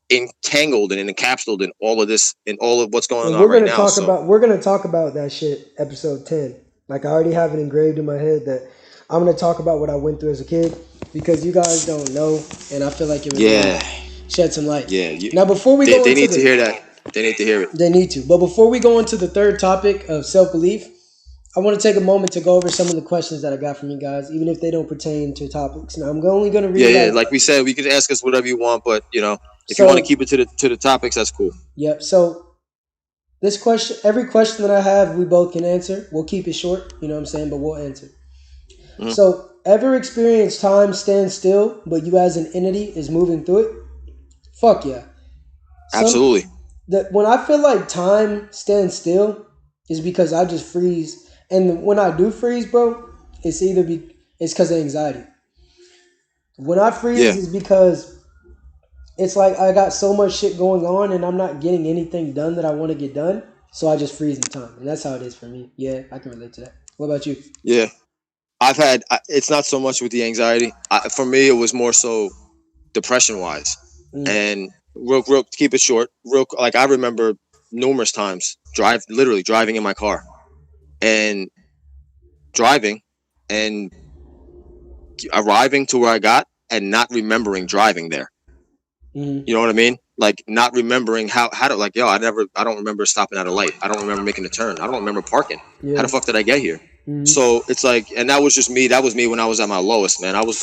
entangled and encapsulated in all of this, in all of what's going on right now.
We're gonna talk about that shit, episode 10. Like, I already have it engraved in my head that I'm gonna talk about what I went through as a kid, because you guys don't know, and I feel like it was shed some light.
Yeah,
Now, before we go
they
into
need to hear that. They need to hear it.
they need to. But before we go into the third topic of self belief, I want to take a moment to go over some of the questions that I got from you guys, even if they don't pertain to topics. Now, I'm only going to read
Yeah.
like
Like we said, we can ask us whatever you want, but if you want to
so.
keep it to the topics, that's cool.
Yep. So this question, every question that I have, we both can answer. We'll keep it short, you know what I'm saying, but we'll answer.
Mhm.
So, ever experienced time stand still, but you as an entity is moving through it? Fuck yeah. Some
Absolutely.
that when I feel like time stands still is because I just freeze, and when I do freeze, bro, it's because of anxiety. When I freeze
Yeah.
is because it's like I got so much shit going on and I'm not getting anything done that I want to get done, so I just freeze in time, and that's how it is for me. Yeah, I can relate to that. What about you?
Yeah. It's not so much with the anxiety. For me, it was more so depression wise.
Mm,
And real, keep it short. Like I remember numerous times literally driving in my car and driving and arriving to where I got and not remembering driving there.
mm,
You know what I mean? Like not remembering how to like, yo, I don't remember stopping at a light. I don't remember making a turn. I don't remember parking. How
yeah.
the fuck did I get here?
Mm,
So it's like, and that was just me. That was me when I was at my lowest, man. I was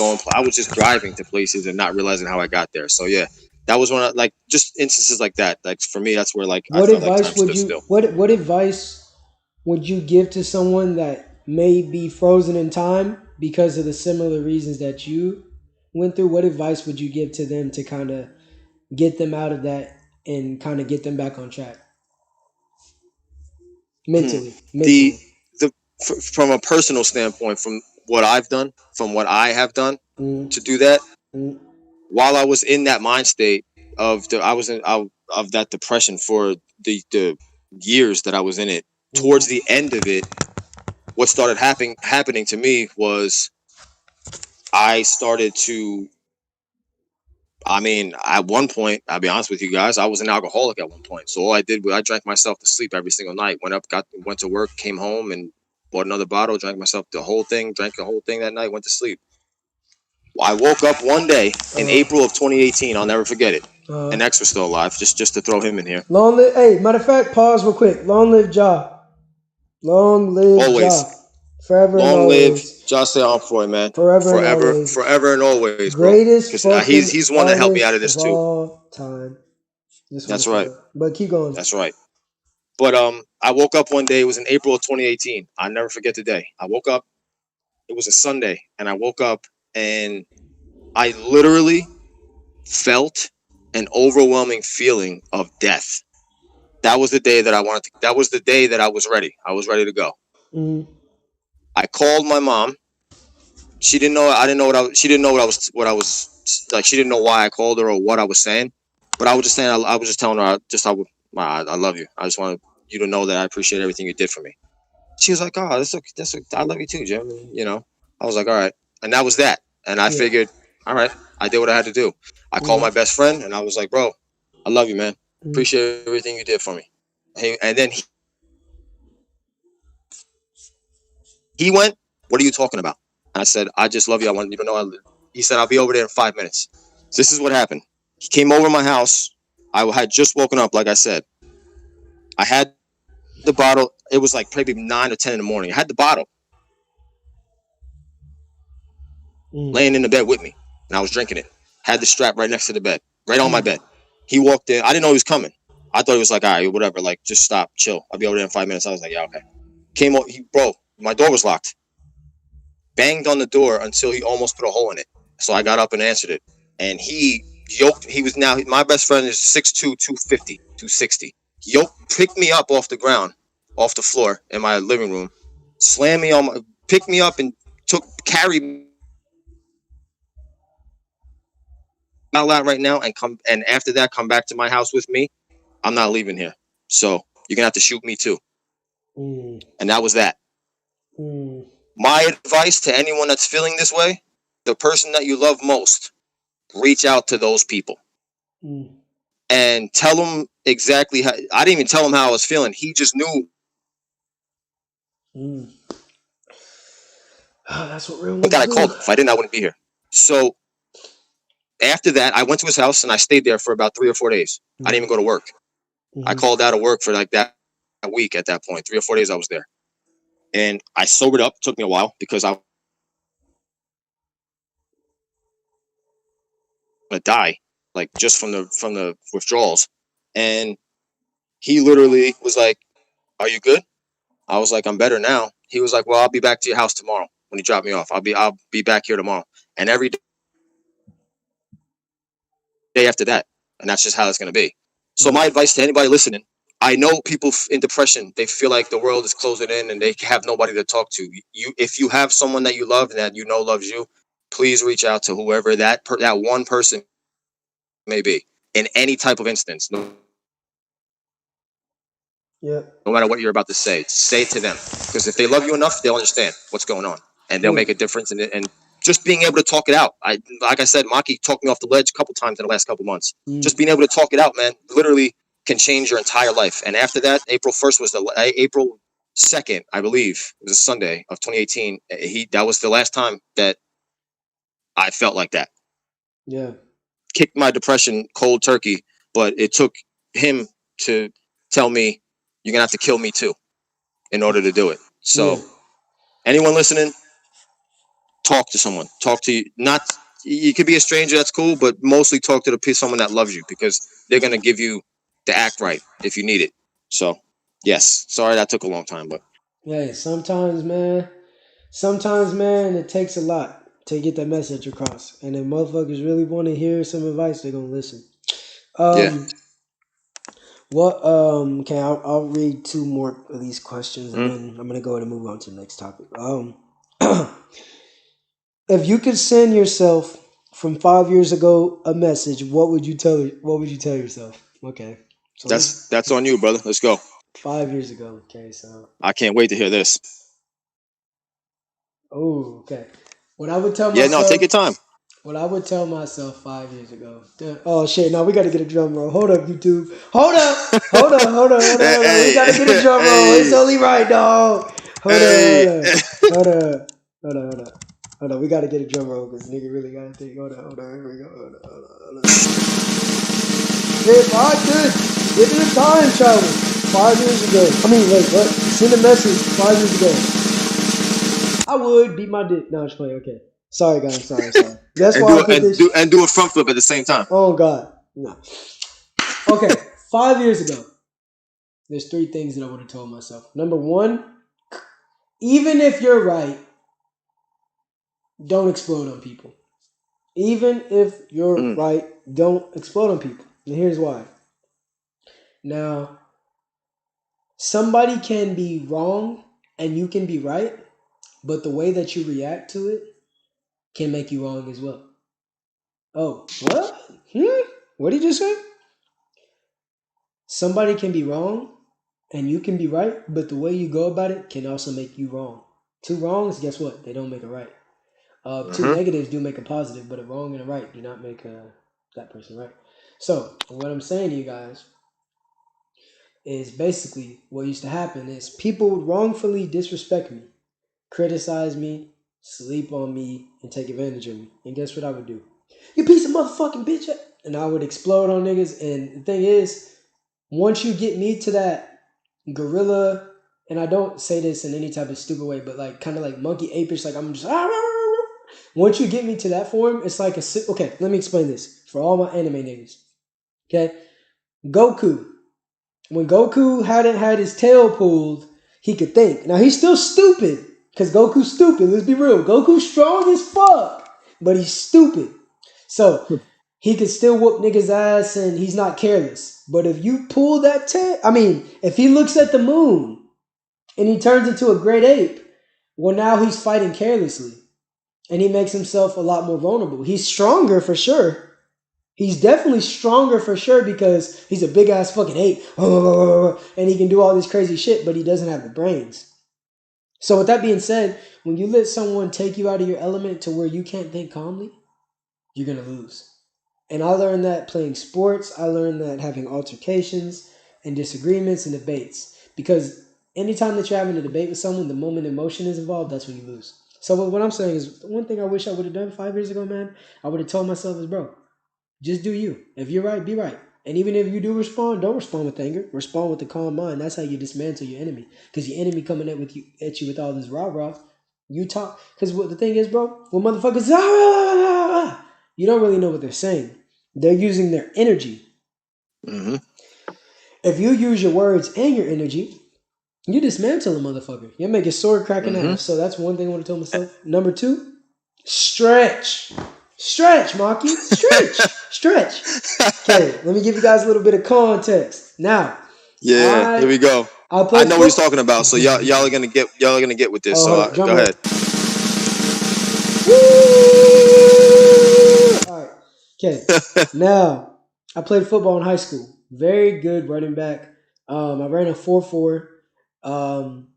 just driving to places and not realizing how I got there. So yeah, that was when like just instances like that. Like for me, that's where like I
what
felt like
advice
time
would
stood
you
still.
what advice would you give to someone that may be frozen in time because of the similar reasons that you went through? What advice would you give to them to kind of get them out of that and kind of get them back on track mentally?
the
Mentally.
the from a personal standpoint, from what I've done, from what I have done
Mm,
to do that,
mm,
while I was in that mind state of of that depression for the years that I was in it. Towards
mm,
the end of it, what started happening to me was I started to. I mean, at one point, I'll be honest with you guys, I was an alcoholic at one point. So all I did was I drank myself to sleep every single night. Went to work, came home, and bought another bottle, drank myself the whole thing, drank the whole thing that night, went to sleep. I woke up one day in
uh,
April of 2018. I'll never forget it.
uh,
And X was still alive, just to throw him in here.
long live. Hey, matter of fact, pause real quick. Long live Ja. Long live Ja.
Always.
Forever and
Long live
always.
Jocelyn Alfroy, man.
Forever and
Forever,
always.
forever and always, bro.
Greatest
Because
fucking
he's one that helped me out of
artist
this
of
too.
all time. Just want
That's
to say
right.
that. But keep going.
That's right. But I woke up one day. It was in April of 2018. I'll never forget the day. I woke up. It was a Sunday, and I woke up and I literally felt an overwhelming feeling of death. That was the day that I wanted to. That was the day that I was ready. I was ready to go.
Mm,
I called my mom. She didn't know. I didn't know what I. She didn't know what I was like. She didn't know why I called her or what I was saying. But I was just saying. I was just telling her. I love you. I just wanted you to know that I appreciate everything you did for me. She was like, "Oh, I love you too, Jim." And, I was like, "All right," and that was that. And I
yeah.
figured, all right, I did what I had to do. I called
Mm,
my best friend, and I was like, "Bro, I love you, man.
mm,
Appreciate everything you did for me." And then he went, "What are you talking about?" And I said, "I just love you. I want you to know." He said, "I'll be over there in 5 minutes." So this is what happened. He came over to my house. I had just woken up, like I said. I had the bottle. It was like maybe 9 or 10 in the morning. I had the bottle
mm,
laying in the bed with me, and I was drinking it. Had the strap right next to the bed, right on my
mm,
bed. He walked in. I didn't know he was coming. I thought he was like, all right, whatever. Like, just stop, chill. I'll be over there in 5 minutes. I was like, yeah, okay. Came over. Bro, my door was locked. Banged on the door until he almost put a hole in it. So I got up and answered it. And he yoked. He was now my best friend is 6'2", 250, 260. Picked me up off the ground, off the floor in my living room, slammed me picked me up and carried me out right now and after that come back to my house with me. I'm not leaving here. So you're gonna have to shoot me too.
mm,
And that was that.
mm,
My advice to anyone that's feeling this way, the person that you love most, reach out to those people
mm,
and tell them exactly how. I didn't even tell him how I was feeling. He just knew
mm. Oh, that's what real
that
niggas
I called
do.
him. If I didn't, I wouldn't be here. So after that, I went to his house and I stayed there for about 3 or 4 days. I didn't even go to work. I called out of work for like that week at that point. 3 or 4 days I was there. And I sobered up. It took me a while because I was going to die, like just from the withdrawals. And he literally was like, "Are you good?" I was like, "I'm better now." He was like, "Well, I'll be back to your house tomorrow when you drop me off. I'll be back here tomorrow." And every day after that, and that's just how it's going to be. So my advice to anybody listening, I know people in depression, they feel like the world is closing in and they have nobody to talk to. If you have someone that you love and that you know loves you, please reach out to whoever that one person may be in any type of instance. No matter what you're about to say it to them, because if they love you enough, they'll understand what's going on and they'll make a difference in it. And just being able to talk it out. Like I said, Maxxkii talked me off the ledge a couple times in the last couple months. Just being able to talk it out, man, literally can change your entire life. And after that, April 2nd, I believe, it was a Sunday of 2018. That was the last time that I felt like that.
Yeah.
Kicked my depression cold turkey, but it took him to tell me, "You're gonna have to kill me too in order to do it." So anyone listening, talk to someone. Talk to you could be a stranger, that's cool, but mostly talk to someone that loves you, because they're gonna give you the act right if you need it. So yes, sorry that took a long time, but
yeah, sometimes, man, it takes a lot to get that message across. And if motherfuckers really want to hear some advice, they're gonna listen. Okay, I'll read 2 more of these questions and then I'm gonna go ahead and move on to the next topic. If you could send yourself from 5 years ago a message, what would you tell yourself? Okay. So
that's on you, brother. Let's go.
5 years ago. Okay, so
I can't wait to hear this.
Oh, okay. What I would tell myself.
Yeah, no, take your time.
What I would tell myself 5 years ago. Oh shit! Now we got to get a drum roll. Hold up, YouTube. Hold up. Hold on. We got to get a drum roll. It's only right, dog. Hold on. We got to get a drum roll because nigga really got to think. Hold on. Here we go. Hold on. If I could get in a time travel 5 years ago. What? Send a message 5 years ago. I would beat my dick. No, I'm just playing. Okay. Sorry, guys. Sorry. That's why I put this.
Do a front flip at the same time.
Oh, God. No. Okay. 5 years ago, there's 3 things that I would have told myself. Number 1, even if you're right, don't explode on people. Even if you're right, don't explode on people. And here's why. Now, somebody can be wrong and you can be right, but the way that you react to it can make you wrong as well. Oh, what? What did you say? Somebody can be wrong and you can be right, but the way you go about it can also make you wrong. 2 wrongs, guess what? They don't make a right. 2 negatives do make a positive, but a wrong and a right do not make that person right. So, what I'm saying to you guys is basically what used to happen is people would wrongfully disrespect me, criticize me, sleep on me, and take advantage of me. And guess what I would do? You piece of motherfucking bitch. And I would explode on niggas. And the thing is, once you get me to that gorilla, and I don't say this in any type of stupid way, but like kind of like monkey apish, like I'm just once you get me to that form, it's like okay, let me explain this for all my anime niggas. Okay, Goku. When Goku hadn't had his tail pulled, he could think. Now he's still stupid, because Goku's stupid. Let's be real. Goku's strong as fuck, but he's stupid. So he could still whoop niggas' ass and he's not careless. But if you pull that tail, if he looks at the moon and he turns into a great ape, well, now he's fighting carelessly. And he makes himself a lot more vulnerable. He's stronger for sure. He's definitely stronger for sure because he's a big ass fucking ape. And he can do all this crazy shit, but he doesn't have the brains. So with that being said, when you let someone take you out of your element to where you can't think calmly, you're going to lose. And I learned that playing sports. I learned that having altercations and disagreements and debates. Because anytime that you're having a debate with someone, the moment emotion is involved, that's when you lose. So what I'm saying is, one thing I wish I would have done 5 years ago, man, I would have told myself is, bro, Just do you. If you're right, be right. And even if you do respond, don't respond with anger. Respond with a calm mind. That's how you dismantle your enemy. Because your enemy coming at you with all this rah rah. You talk. Because what the thing is, bro, when motherfuckers you don't really know what they're saying. They're using their energy.
Mm-hmm.
If you use your words and your energy, you dismantle a motherfucker. You make a sword cracking ass. So that's one thing I want to tell myself. Number 2, stretch. Stretch, Maki. Stretch. Okay, let me give you guys a little bit of context. Now,
Yeah, here we go.
I
I know what he's talking about. So y'all are gonna get with this.
Oh,
So
hold on,
go ahead.
All right. Okay. Now, I played football in high school. Very good running back. I ran a 4.4.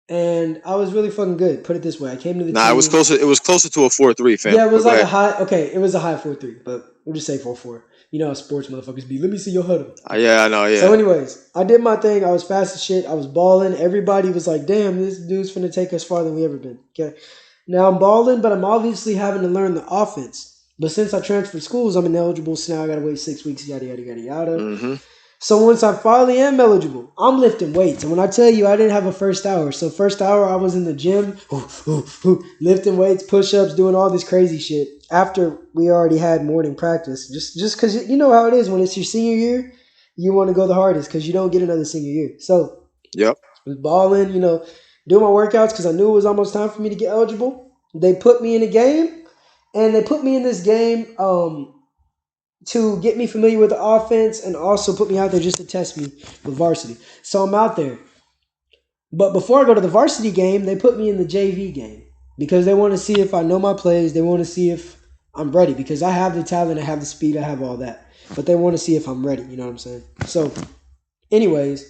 And I was really fucking good. Put it this way. I came to the team.
It was closer. It was closer to a 4.3, fam.
Yeah, it was
But
like
go
a
ahead.
high. Okay, it was a high 4.3, but we'll just say 4.4. You know how sports motherfuckers be. Let me see your huddle.
Yeah, I know. Yeah.
So, anyways, I did my thing. I was fast as shit. I was balling. Everybody was like, "Damn, this dude's finna take us farther than we ever been." Okay. Now I'm balling, but I'm obviously having to learn the offense. But since I transferred schools, I'm ineligible. So now I gotta wait 6 weeks. Yada yada yada yada.
Mm-hmm.
So once I finally am eligible, I'm lifting weights. And when I tell you I didn't have a first hour, so first hour I was in the gym, lifting weights, push-ups, doing all this crazy shit. After we already had morning practice, just because you know how it is when it's your senior year, you want to go the hardest because you don't get another senior year. So
Yep.
I was balling, doing my workouts because I knew it was almost time for me to get eligible. They put me in a game, and they put me in this game to get me familiar with the offense and also put me out there just to test me with varsity. So I'm out there. But before I go to the varsity game, they put me in the JV game because they want to see if I know my plays. They want to see if I'm ready because I have the talent, I have the speed, I have all that. But they want to see if I'm ready, you know what I'm saying? So, anyways,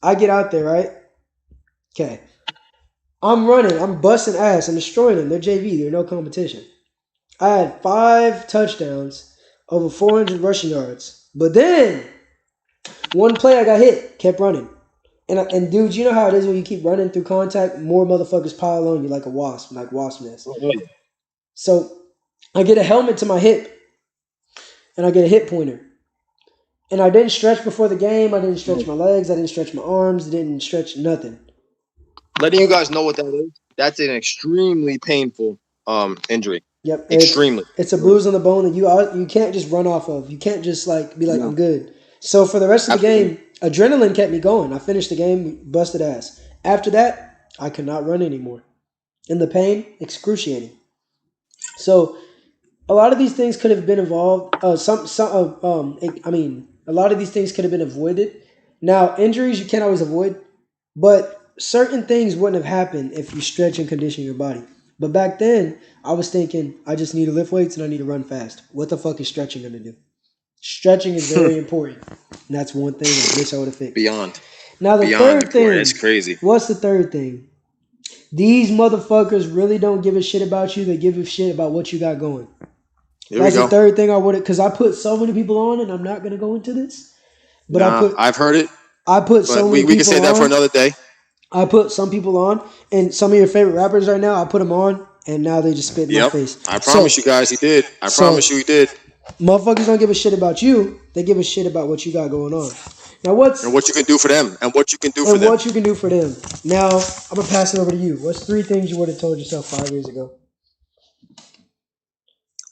I get out there, right? Okay. I'm running, I'm busting ass, I'm destroying them. They're JV, they're no competition. I had 5 touchdowns, over 400 rushing yards. But then, one play I got hit, kept running. And dude, you know how it is when you keep running through contact, more motherfuckers pile on you like a wasp, like wasp nest. So I get a helmet to my hip, and I get a hip pointer. And I didn't stretch before the game. I didn't stretch my legs. I didn't stretch my arms. I didn't stretch nothing.
Letting you guys know what that is. That's an extremely painful injury.
Yep,
Extremely.
It's a bruise on the bone that you can't just run off of. You can't just be like, I'm good. So for the rest of the game, adrenaline kept me going. I finished the game, busted ass. After that, I could not run anymore. And the pain, excruciating. So a lot of these things could have been involved. A lot of these things could have been avoided. Now, injuries you can't always avoid, but certain things wouldn't have happened if you stretch and condition your body. But back then, I was thinking, I just need to lift weights and I need to run fast. What the fuck is stretching going to do? Stretching is very important. And that's one thing I wish I would have fixed.
Beyond.
Now, the third thing.
That's crazy.
What's the third thing? These motherfuckers really don't give a shit about you. They give a shit about what you got going. That's the third thing I would have, because I put so many people on, and I'm not going to go into this. But
I've heard it.
I put so many people on.
We can say that for another day.
I put some people on, and some of your favorite rappers right now, I put them on, and now they just spit in my face.
I promise you guys he did. I promise you he did.
Motherfuckers don't give a shit about you. They give a shit about what you got going on. Now what
you can do for them. And what you can do for them.
And what you can do for them. Now, I'm going to pass it over to you. What's 3 things you would have told yourself 5 years ago?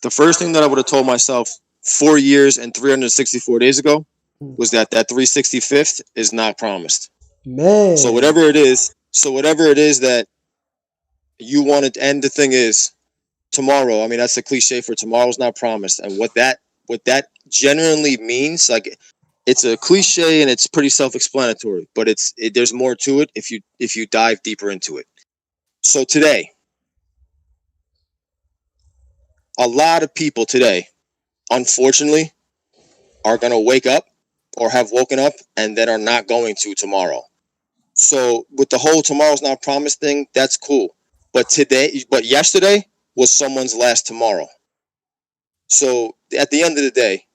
The first thing that I would have told myself 4 years and 364 days ago was that 365th is not promised.
Man.
So whatever it is that you wanted, and the thing is, tomorrow, I mean, that's a cliche for tomorrow's not promised. And what that genuinely means, like, it's a cliche and it's pretty self-explanatory, but there's more to it if you dive deeper into it. So today, a lot of people today, unfortunately, are going to wake up or have woken up and then are not going to tomorrow. So with the whole tomorrow's not promised thing, that's cool. But yesterday was someone's last tomorrow. So at the end of the day,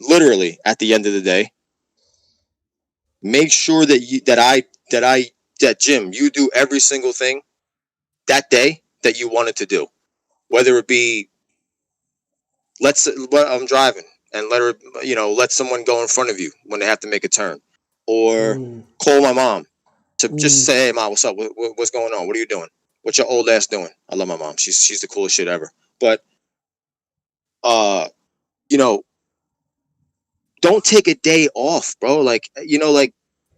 literally at the end of the day, make sure that Jim, you do every single thing that day that you wanted to do. Whether it be I'm driving and let someone go in front of you when they have to make a turn, or call my mom to just say, hey mom, what's up? What's going on? What are you doing? What's your old ass doing? I love my mom. She's the coolest shit ever. But don't take a day off, bro. Like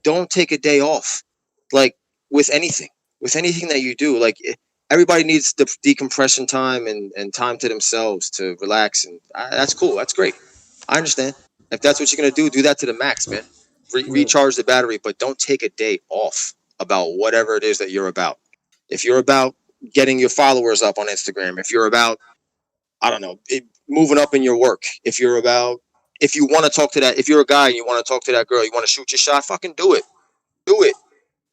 don't take a day off. Like with anything that you do, like everybody needs the decompression time and time to themselves to relax, and that's cool. That's great. I understand. If that's what you're gonna do that to the max, man. Recharge the battery, but don't take a day off about whatever it is that you're about. If you're about getting your followers up on Instagram, if you're about, I don't know, moving up in your work, if you want to talk to that, if you're a guy and you want to talk to that girl, you want to shoot your shot, fucking do it. Do it.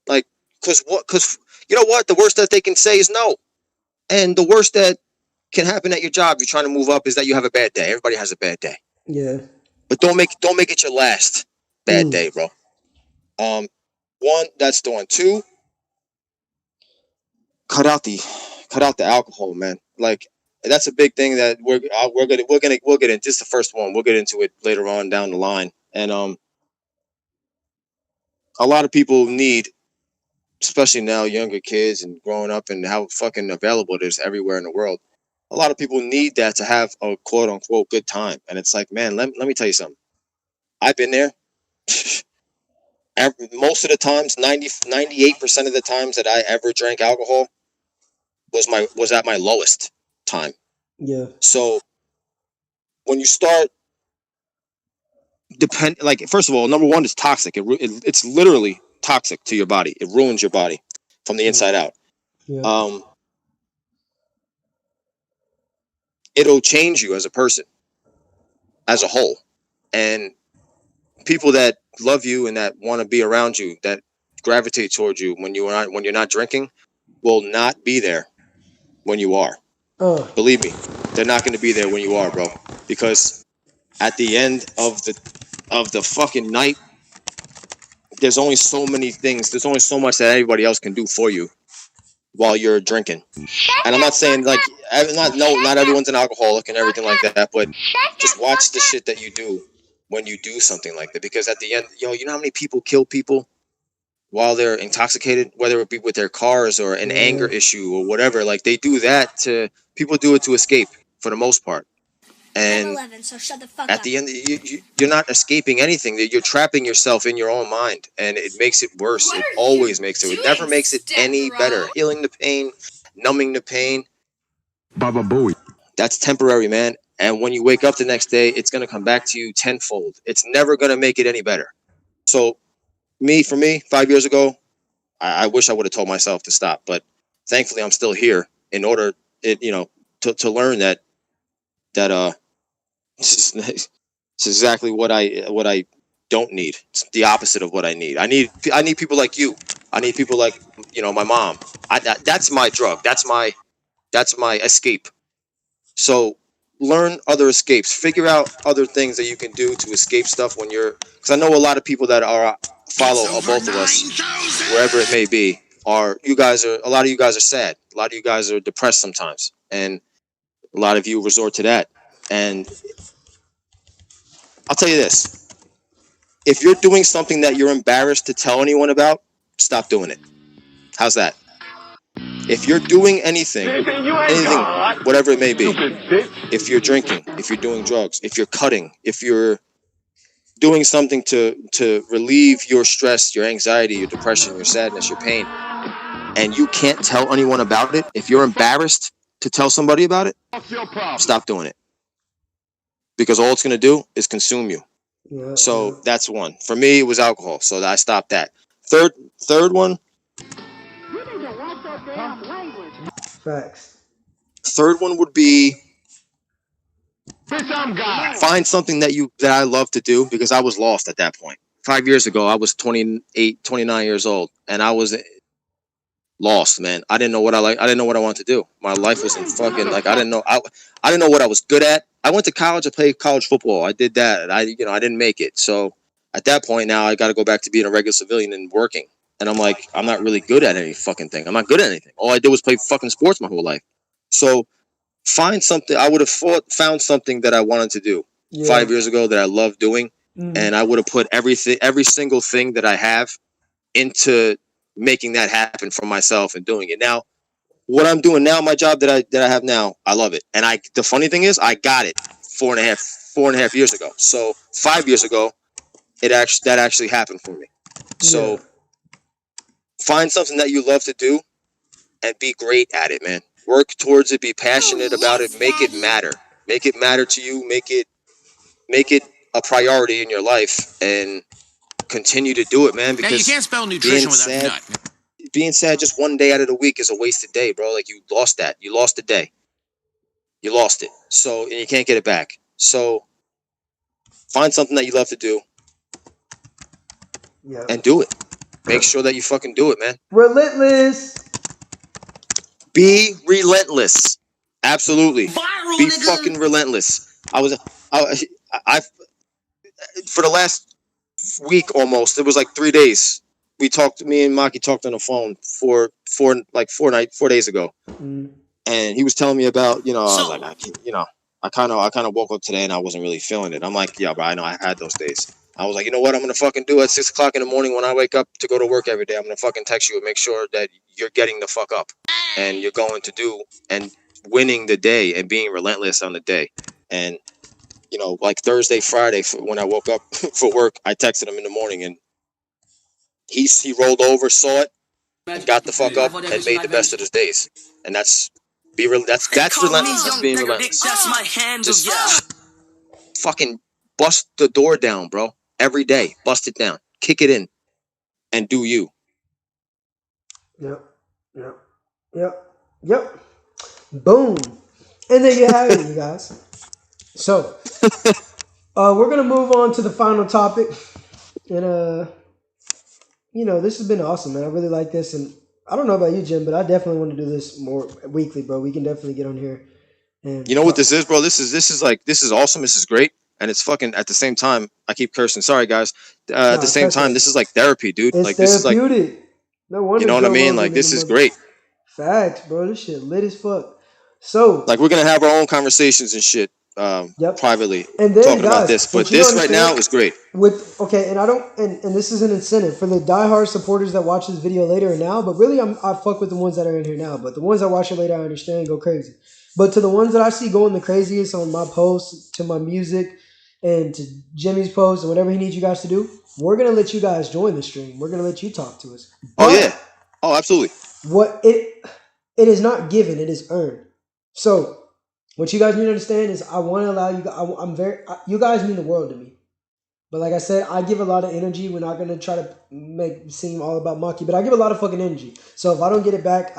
Like, because you know what? The worst that they can say is no. And the worst that can happen at your job, you're trying to move up, is that you have a bad day. Everybody has a bad day.
Yeah.
But don't make it your last bad day, bro. One, that's the one. Two, cut out the alcohol, man. Like, that's a big thing that we'll get into. This is the first one. We'll get into it later on down the line. And a lot of people need, especially now, younger kids and growing up and how fucking available it is everywhere in the world. A lot of people need that to have a quote unquote good time. And it's like, man, let me tell you something. I've been there. Most of the times, 98% of the times that I ever drank alcohol was at my lowest time.
Yeah.
So when you start first of all, number one, it's toxic. It's literally toxic to your body. It ruins your body from the inside out. Yeah. It'll change you as a person, as a whole, and people that love you and that want to be around you, that gravitate towards you when you're not drinking, will not be there when you are. Believe me, they're not going to be there when you are, bro. Because at the end of the fucking night, there's only so many things. There's only so much that everybody else can do for you while you're drinking. And I'm not saying not everyone's an alcoholic and everything like that, but just watch the shit that you do when you do something like that. Because at the end, you know how many people kill people while they're intoxicated, whether it be with their cars or an anger issue or whatever. Like, they do that people do it to escape for the most part. And 11, so shut the fuck at the end, you're not escaping anything. You're trapping yourself in your own mind, and it makes it worse. It always makes it. It never makes it any better. Healing the pain, numbing the pain. Baba Booey. That's temporary, man. And when you wake up the next day, it's gonna come back to you tenfold. It's never gonna make it any better. So, for me, 5 years ago, I wish I would have told myself to stop, but thankfully, I'm still here in order, to learn that this is exactly what I don't need. It's the opposite of what I need. I need people like you. I need people like my mom. That's my drug. That's my escape. So learn other escapes. Figure out other things that you can do to escape stuff when you're. Because I know a lot of people that follow both of us, wherever it may be. A lot of you guys are sad. A lot of you guys are depressed sometimes, and a lot of you resort to that. And I'll tell you this. If you're doing something that you're embarrassed to tell anyone about, stop doing it. How's that? If you're doing anything, whatever it may be, if you're drinking, if you're doing drugs, if you're cutting, if you're doing something to relieve your stress, your anxiety, your depression, your sadness, your pain, and you can't tell anyone about it, if you're embarrassed to tell somebody about it, stop doing it. Because all it's going to do is consume you. Yeah, so that's one. For me, it was alcohol, so I stopped that. Third one. You need to watch that damn language. Facts. Third one would be find something that I love to do, because I was lost at that point. 5 years ago, I was 28, 29 years old, and I was lost, man. I didn't know what I didn't know what I wanted to do. My life was in fucking I didn't know what I was good at. I went to college. I played college football. I did that. I didn't make it. So at that point now, I got to go back to being a regular civilian and working. And I'm like, I'm not really good at any fucking thing. I'm not good at anything. All I did was play fucking sports my whole life. So find something. I would have found something that I wanted to do 5 years ago that I loved doing, and I would have put every single thing that I have into making that happen for myself and doing it. Now, what I'm doing now, my job that I have now, I love it. And the funny thing is, I got it 4.5 years ago. So 5 years ago, that actually happened for me. So find something that you love to do and be great at it, man. Work towards it, be passionate about it, make it matter. Make it matter to you, make it a priority in your life, and continue to do it, man. Because now you can't spell nutrition without nut. Being sad just one day out of the week is a wasted day, bro. Like, you lost that. You lost the day. You lost it. So, and you can't get it back. So find something that you love to do and do it. Make sure that you fucking do it, man.
Relentless.
Be relentless. Absolutely. Viral, be nigga. Fucking relentless. I for the last week almost, it was like 3 days. Me and Maxxkii talked on the phone for 4 days ago. And he was telling me about, I was like, I kind of woke up today and I wasn't really feeling it. I'm like, yeah, bro, I know I had those days. I was like, you know what I'm going to fucking do at 6 o'clock in the morning when I wake up to go to work every day? I'm going to fucking text you and make sure that you're getting the fuck up and you're going to do and winning the day and being relentless on the day. And, like Thursday, Friday, when I woke up for work, I texted him in the morning and he rolled over, saw it, and got the fuck up and made the best of his days. And that's relentless. That's being relentless. Just fucking bust the door down, bro. Every day, bust it down, kick it in, and do you.
Yep. Boom. And there you have it, you guys. So, we're gonna move on to the final topic, and this has been awesome, man. I really like this, and I don't know about you, Jim, but I definitely want to do this more weekly, bro. We can definitely get on here. And
you know what this is, bro? This is awesome. This is great, and it's fucking at the same time. I keep cursing. Sorry, guys. At the same time, this is like therapy, dude.
It's
like
therapeutic.
This is like,
no wonder.
You know what I mean? Like, this is great.
Facts, bro. This shit lit as fuck. So,
like, we're gonna have our own conversations and shit. Privately
and then,
talking
guys,
about this, but this right now is great.
And this is an incentive for the diehard supporters that watch this video later and now. But really, I fuck with the ones that are in here now. But the ones that watch it later, I understand, go crazy. But to the ones that I see going the craziest on my posts, to my music, and to Jimmy's posts, and whatever he needs you guys to do, we're gonna let you guys join the stream. We're gonna let you talk to us. But
absolutely.
What it is not given; it is earned. So. What you guys need to understand is I want to allow you. You guys mean the world to me. But like I said, I give a lot of energy. We're not gonna try to make it seem all about Maxxkii, but I give a lot of fucking energy. So if I don't get it back,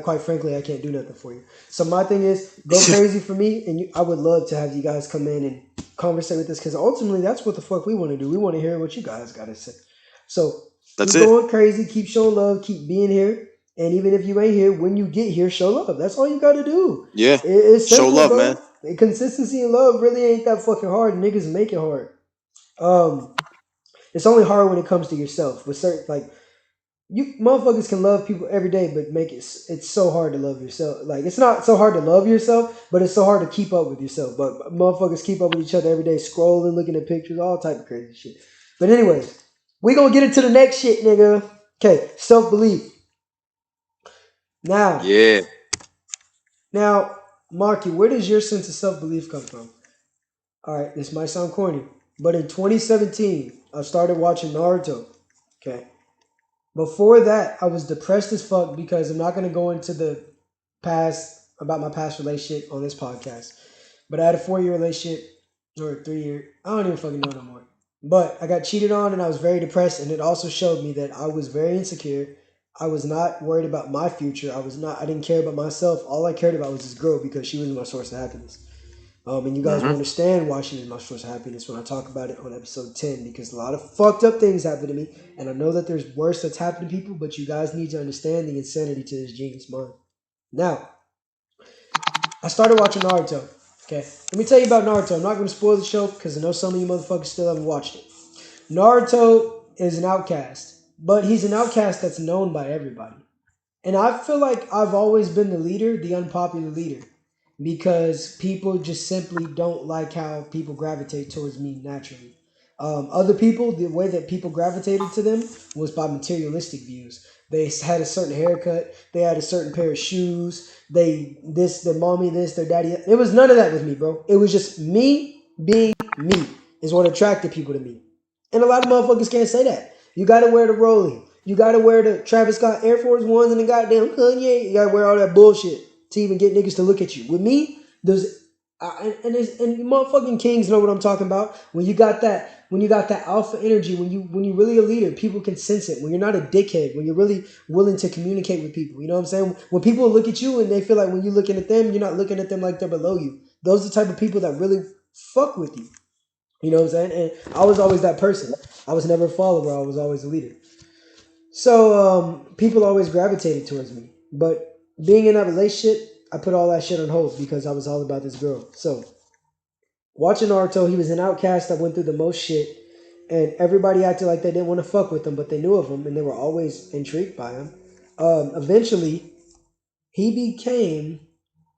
quite frankly, I can't do nothing for you. So my thing is, go crazy for me, and I would love to have you guys come in and conversate with us, because ultimately that's what the fuck we want to do. We want to hear what you guys got to say. So keep going crazy, keep showing love, keep being here. And even if you ain't here, when you get here, show love. That's all you got to do.
Yeah.
It's simple,
show love,
bro.
man.
Consistency and love really ain't that fucking hard. Niggas make it hard. It's only hard when it comes to yourself. But you motherfuckers can love people every day, but it's so hard to love yourself. Like, it's not so hard to love yourself, but it's so hard to keep up with yourself. But motherfuckers keep up with each other every day, scrolling, looking at pictures, all type of crazy shit. But anyways, we gonna get into the next shit, nigga. Okay, self-belief. Now, Maxxkii, where does your sense of self-belief come from? All right, this might sound corny, but in 2017, I started watching Naruto. Okay. Before that, I was depressed as fuck, because I'm not going to go into the past, about my past relationship on this podcast. But I had a 4-year relationship, or 3-year, I don't even fucking know no more. But I got cheated on, and I was very depressed, and it also showed me that I was very insecure. I was not worried about my future. I didn't care about myself. All I cared about was this girl, because she was my source of happiness. And you guys will understand why she was my source of happiness when I talk about it on episode 10, because a lot of fucked up things happened to me. And I know that there's worse that's happened to people, but you guys need to understand the insanity to this genius mind. Now, I started watching Naruto. Okay, let me tell you about Naruto. I'm not going to spoil the show, because I know some of you motherfuckers still haven't watched it. Naruto is an outcast. But he's an outcast that's known by everybody. And I feel like I've always been the leader, the unpopular leader. because people just simply don't like how people gravitate towards me naturally. Other people, the way that people gravitated to them was by materialistic views. They had a certain haircut. They had a certain pair of shoes. Their mommy, their daddy. It was none of that with me, bro. It was just me being me is what attracted people to me. And a lot of motherfuckers can't say that. You gotta wear the Rolling. You gotta wear the Travis Scott Air Force Ones and the goddamn Kanye. You gotta wear all that bullshit to even get niggas to look at you. With me, and motherfucking kings know what I'm talking about. When you got that alpha energy, when you really a leader, people can sense it. When you're not a dickhead, when you're really willing to communicate with people, you know what I'm saying? When people look at you and they feel like when you're looking at them, you're not looking at them like they're below you. Those are the type of people that really fuck with you. You know what I'm saying? And I was always that person. I was never a follower. I was always a leader. So people always gravitated towards me. But being in that relationship, I put all that shit on hold because I was all about this girl. So watching Naruto, he was an outcast that went through the most shit. And everybody acted like they didn't want to fuck with him, but they knew of him and they were always intrigued by him. Eventually, he became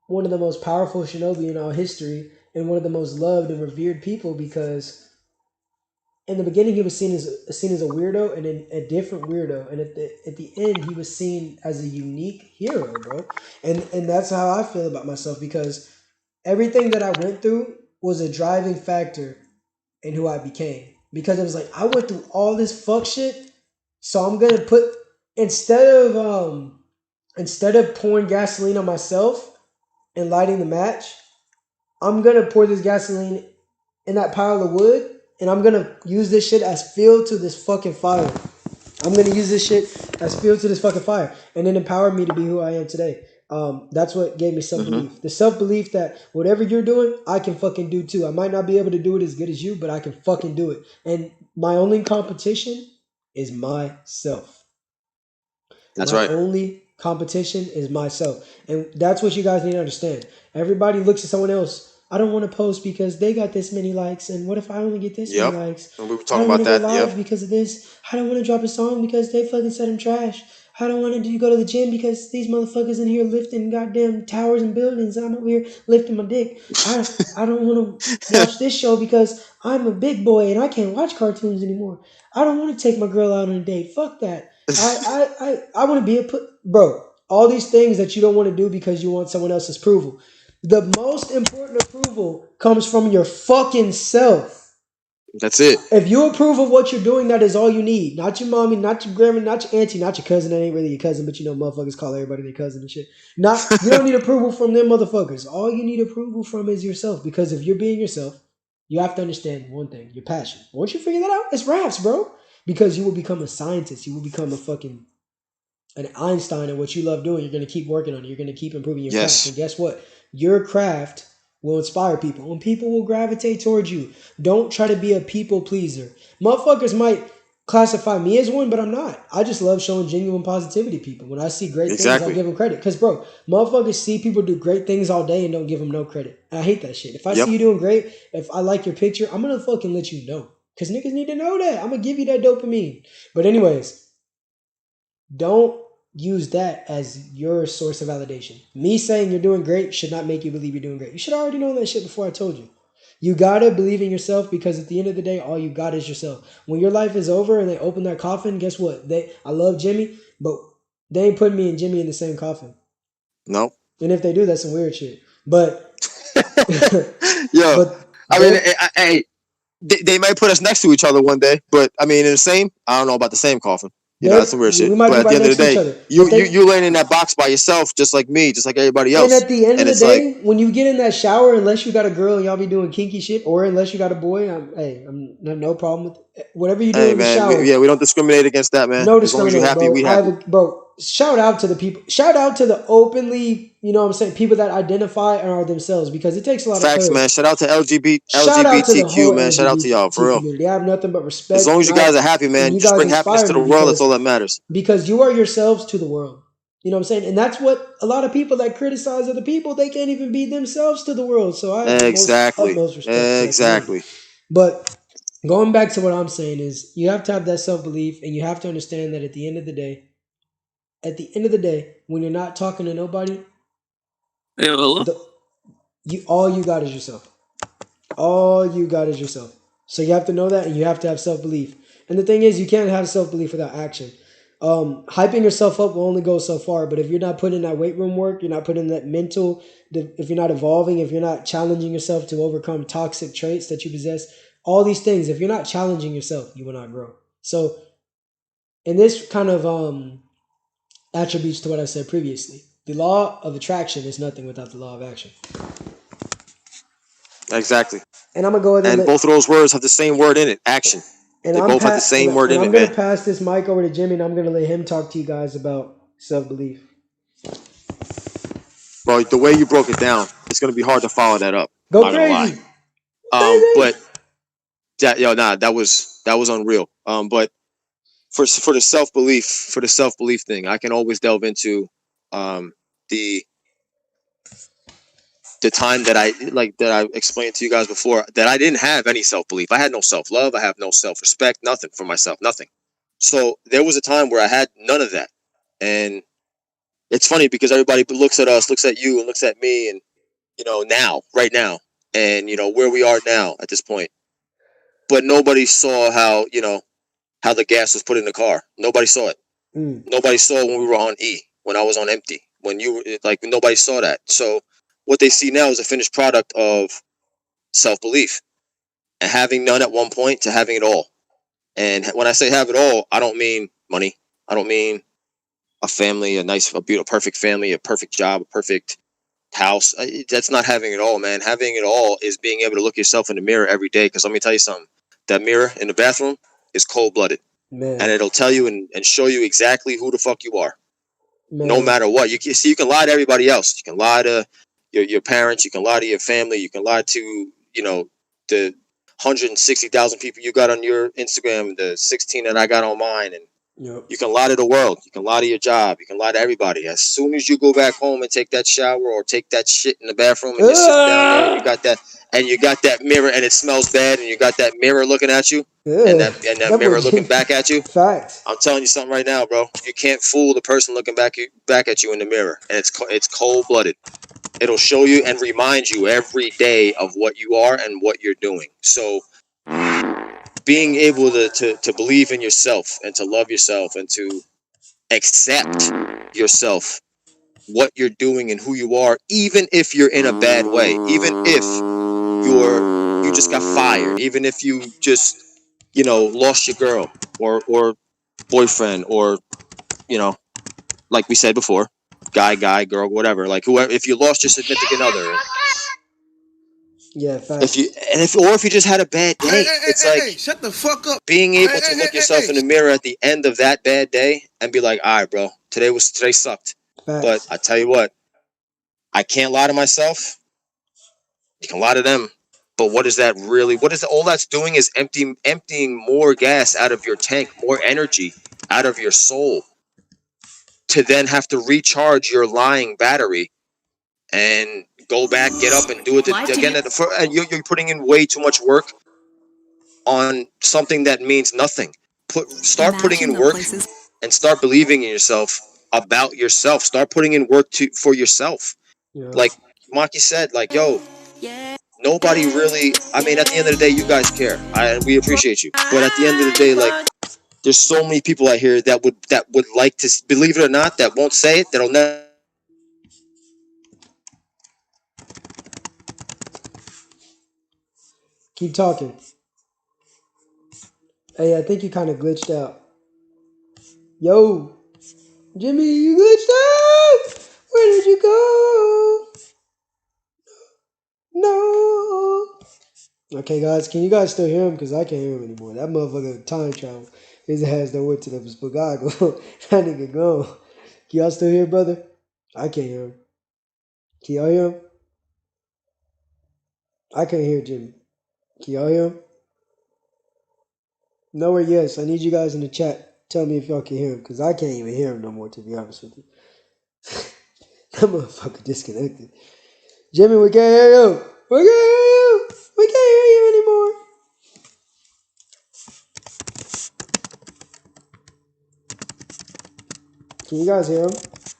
one of the most powerful shinobi in all history and one of the most loved and revered people because in the beginning he was seen as a weirdo and then a different weirdo, and at the end he was seen as a unique hero, bro. And that's how I feel about myself because everything that I went through was a driving factor in who I became. Because it was like I went through all this fuck shit, so I'm gonna put instead of pouring gasoline on myself and lighting the match, I'm gonna pour this gasoline in that pile of wood, and I'm gonna use this shit as fuel to this fucking fire. I'm gonna use this shit as fuel to this fucking fire, and it empowered me to be who I am today. That's what gave me self-belief. The self-belief that whatever you're doing, I can fucking do too. I might not be able to do it as good as you, but I can fucking do it. And my only competition is myself.
That's
My
right.
only competition is myself. And that's what you guys need to understand. Everybody looks at someone else. I don't want to post because they got this many likes. And what if I only get this many
Yep.
likes?
And we were
I
talking
don't want
about
to go
that.
live
Yep.
because of this. I don't want to drop a song because they fucking said I'm trash. I don't want to go to the gym because these motherfuckers in here lifting goddamn towers and buildings. I'm over here lifting my dick. I don't want to watch this show because I'm a big boy and I can't watch cartoons anymore. I don't want to take my girl out on a date. Fuck that. I want to be bro. All these things that you don't want to do because you want someone else's approval. The most important approval comes from your fucking self.
That's it.
If you approve of what you're doing, that is all you need. Not your mommy, not your grandma, not your auntie, not your cousin. That ain't really your cousin, but you know motherfuckers call everybody their cousin and shit. You don't need approval from them motherfuckers. All you need approval from is yourself. Because if you're being yourself, you have to understand one thing: your passion. Once you figure that out, it's raps, bro. Because you will become a scientist. You will become an Einstein at what you love doing. You're going to keep working on it. You're going to keep improving your craft.
Yes.
And guess what? Your craft will inspire people, and people will gravitate towards you. Don't try to be a people pleaser. Motherfuckers might classify me as one, but I'm not. I just love showing genuine positivity to people. When I see great things, I
Exactly.
give them credit. Because, bro, motherfuckers see people do great things all day and don't give them no credit. And I hate that shit. If I
Yep.
see you doing great, if I like your picture, I'm going to fucking let you know. Because niggas need to know that. I'm going to give you that dopamine. But anyways, don't use that as your source of validation. Me saying you're doing great should not make you believe you're doing great. You should already know that shit before I told you. You gotta believe in yourself because at the end of the day, all you got is yourself. When your life is over and they open that coffin, guess what? I love Jimmy, but they ain't putting me and Jimmy in the same coffin.
No.
And if they do, that's some weird shit. But
Yo,
but
I mean, hey, they might put us next to each other one day, but I mean, in the same, I don't know about the same coffin. You know, that's some weird shit.
we might
But
be
at the
right
end of the
next to each
day,
other.
you laying in that box by yourself, just like me, just like everybody
And
else.
at the end of
And
the
it's like,
day, when you get in that shower, unless you got a girl and y'all be doing kinky shit, or unless you got a boy, I'm no problem with whatever you do
hey
in the
man,
shower.
we don't discriminate against that, man.
No
As long as you're
discriminate,
happy,
bro.
we happy.
Shout out to the people. Shout out to the openly, you know what I'm saying, people that identify and are themselves because it takes a lot of
Facts,
courage.
man. Shout out to
Shout out to the whole
LGBTQ, man. Shout out to y'all,
LGBT
for real.
community. I have nothing but
As
respect,
long as you guys are happy, man,
you
just
guys
bring happiness
inspire
to the
me
world. That's all that matters.
because you are yourselves to the world. You know what I'm saying? And that's what a lot of people that criticize other people, they can't even be themselves to the world. So I have the
Exactly.
utmost respect for that community.
Exactly.
But going back to what I'm saying is you have to have that self-belief and you have to understand that at the end of the day, when you're not talking to nobody,
Hey, hello?
all you got is yourself. All you got is yourself. So you have to know that, and you have to have self-belief. And the thing is, you can't have self-belief without action. Hyping yourself up will only go so far, but if you're not putting in that weight room work, you're not putting in that mental, if you're not evolving, if you're not challenging yourself to overcome toxic traits that you possess, all these things, if you're not challenging yourself, you will not grow. So, in this kind of attributes to what I said previously, the law of attraction is nothing without the law of action.
Exactly.
And I'm gonna go ahead
And both of those words have the same word in it, action. They both have the same word in it,
I'm
man.
gonna pass this mic over to Jimmy, and I'm gonna let him talk to you guys about self-belief.
Bro, the way you broke it down, it's gonna be hard to follow that up.
Go
Not gonna lie.
crazy.
But that was unreal. But for the self belief thing, I can always delve into the time that I explained to you guys before, that I didn't have any self belief. I had no self love. I have no self respect. Nothing for myself. Nothing. So there was a time where I had none of that, and it's funny because everybody looks at us, looks at you, and looks at me, and right now, and where we are now at this point. But nobody saw how the gas was put in the car. Nobody saw it. Nobody saw when we were on E, when I was on empty, when you were nobody saw that. So what they see now is a finished product of self-belief, and having none at one point to having it all. And when I say have it all, I don't mean money. I don't mean a family, a beautiful, perfect family, a perfect job, a perfect house. That's not having it all, man. Having it all is being able to look yourself in the mirror every day. Because let me tell you something, that mirror in the bathroom is cold-blooded. Man. And it'll tell you and show you exactly who the fuck you are. Man. No matter what. You can lie to everybody else. You can lie to your parents. You can lie to your family. You can lie to, the 160,000 people you got on your Instagram, the 16 that I got on mine. And you can lie to the world. You can lie to your job. You can lie to everybody. As soon as you go back home and take that shower or take that shit in the bathroom and you sit down there and you got that mirror and it smells bad and you got that mirror looking at you and that mirror looking back at you.
Facts.
I'm telling you something right now, bro. You can't fool the person looking back at you in the mirror, and it's cold-blooded. It'll show you and remind you every day of what you are and what you're doing. So being able to believe in yourself and to love yourself and to accept yourself, what you're doing and who you are, even if you're in a bad way, even if you just got fired, even if you just lost your girl or boyfriend, or like we said before, guy, girl, whatever, like whoever, if you lost your significant other.
Yeah, facts.
If you just had a bad day, shut the fuck up. Being able to look yourself in the mirror at the end of that bad day and be like, all right, bro, today sucked. Facts. But I tell you what, I can't lie to myself. You can lie to them. But what is that really? All that's doing is emptying more gas out of your tank, more energy out of your soul, to then have to recharge your lying battery and go back, get up, and do it again. And you're putting in way too much work on something that means nothing. Start putting in work and start believing in yourself, about yourself. Start putting in work for yourself. Yeah. Like Maxxkii said, yo, nobody really. I mean, at the end of the day, you guys care. We appreciate you. But at the end of the day, there's so many people out here that would like to, believe it or not, that won't say it. That'll never.
Keep talking. Hey, I think you kind of glitched out. Yo, Jimmy, you glitched out. Where did you go? No. Okay, guys, can you guys still hear him? Because I can't hear him anymore. That motherfucker time travel. His ass don't went to the Spagago. That nigga gone. Can y'all still hear, brother? I can't hear him. Can y'all hear him? I can't hear Jimmy. Can y'all hear him? No or yes. I need you guys in the chat. Tell me if y'all can hear him, because I can't even hear him no more, to be honest with you. That motherfucker disconnected. Jimmy, we can't hear you. We can't hear you. We can't hear you anymore. Can you guys hear him?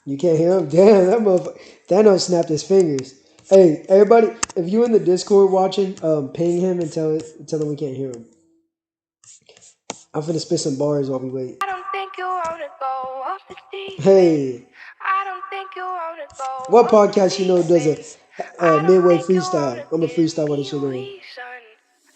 You can't hear him? Damn, that motherfucker. Thanos snapped his fingers. Hey, everybody, if you in the Discord watching, ping him and tell him we can't hear him. I'm finna spit some bars while we wait.
I don't think you wanna go off the deep.
Hey,
I don't think you wanna go
what
off the
podcast you know
deep
does
end.
a
I don't
midway
think you wanna
freestyle? I'm a
give
freestyle while
me
this
a
shit going.
reason.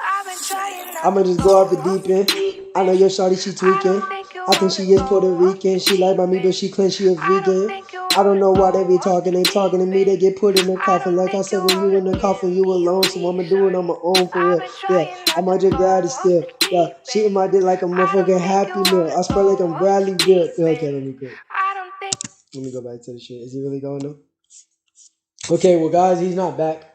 I've been trying not
I'ma
to
just
go
go off the
off
deep
the
end.
deep
I know
end.
your shawty, she
I
tweaking.
don't think you
I think she
wanna
is
go
Puerto
off the
Rican. She like
deep
by me, but
end.
she claims she a
I don't
vegan.
think you
I don't
wanna
know
go
why they be
off
talking.
the
They talking to
deep
me. They
end.
get put in the
I
coffin.
don't
Like I
think you
said, when you
wanna
in the
give
coffin, you
me a
alone. So I'ma do it on
reason.
my own for
I've
real.
been
Yeah,
trying
I
not to
might just
go
grab it
off
still.
the
Yeah,
deep
she in
end.
my dick like a
I don't
motherfucking
think you
Happy Meal.
wanna
I
go
spread like I'm
off the
Bradley Bill.
deep
Okay, let
end.
me quit.
I don't think.
Let me go back to the shit. Is he really going though? Okay, well, guys, he's not back.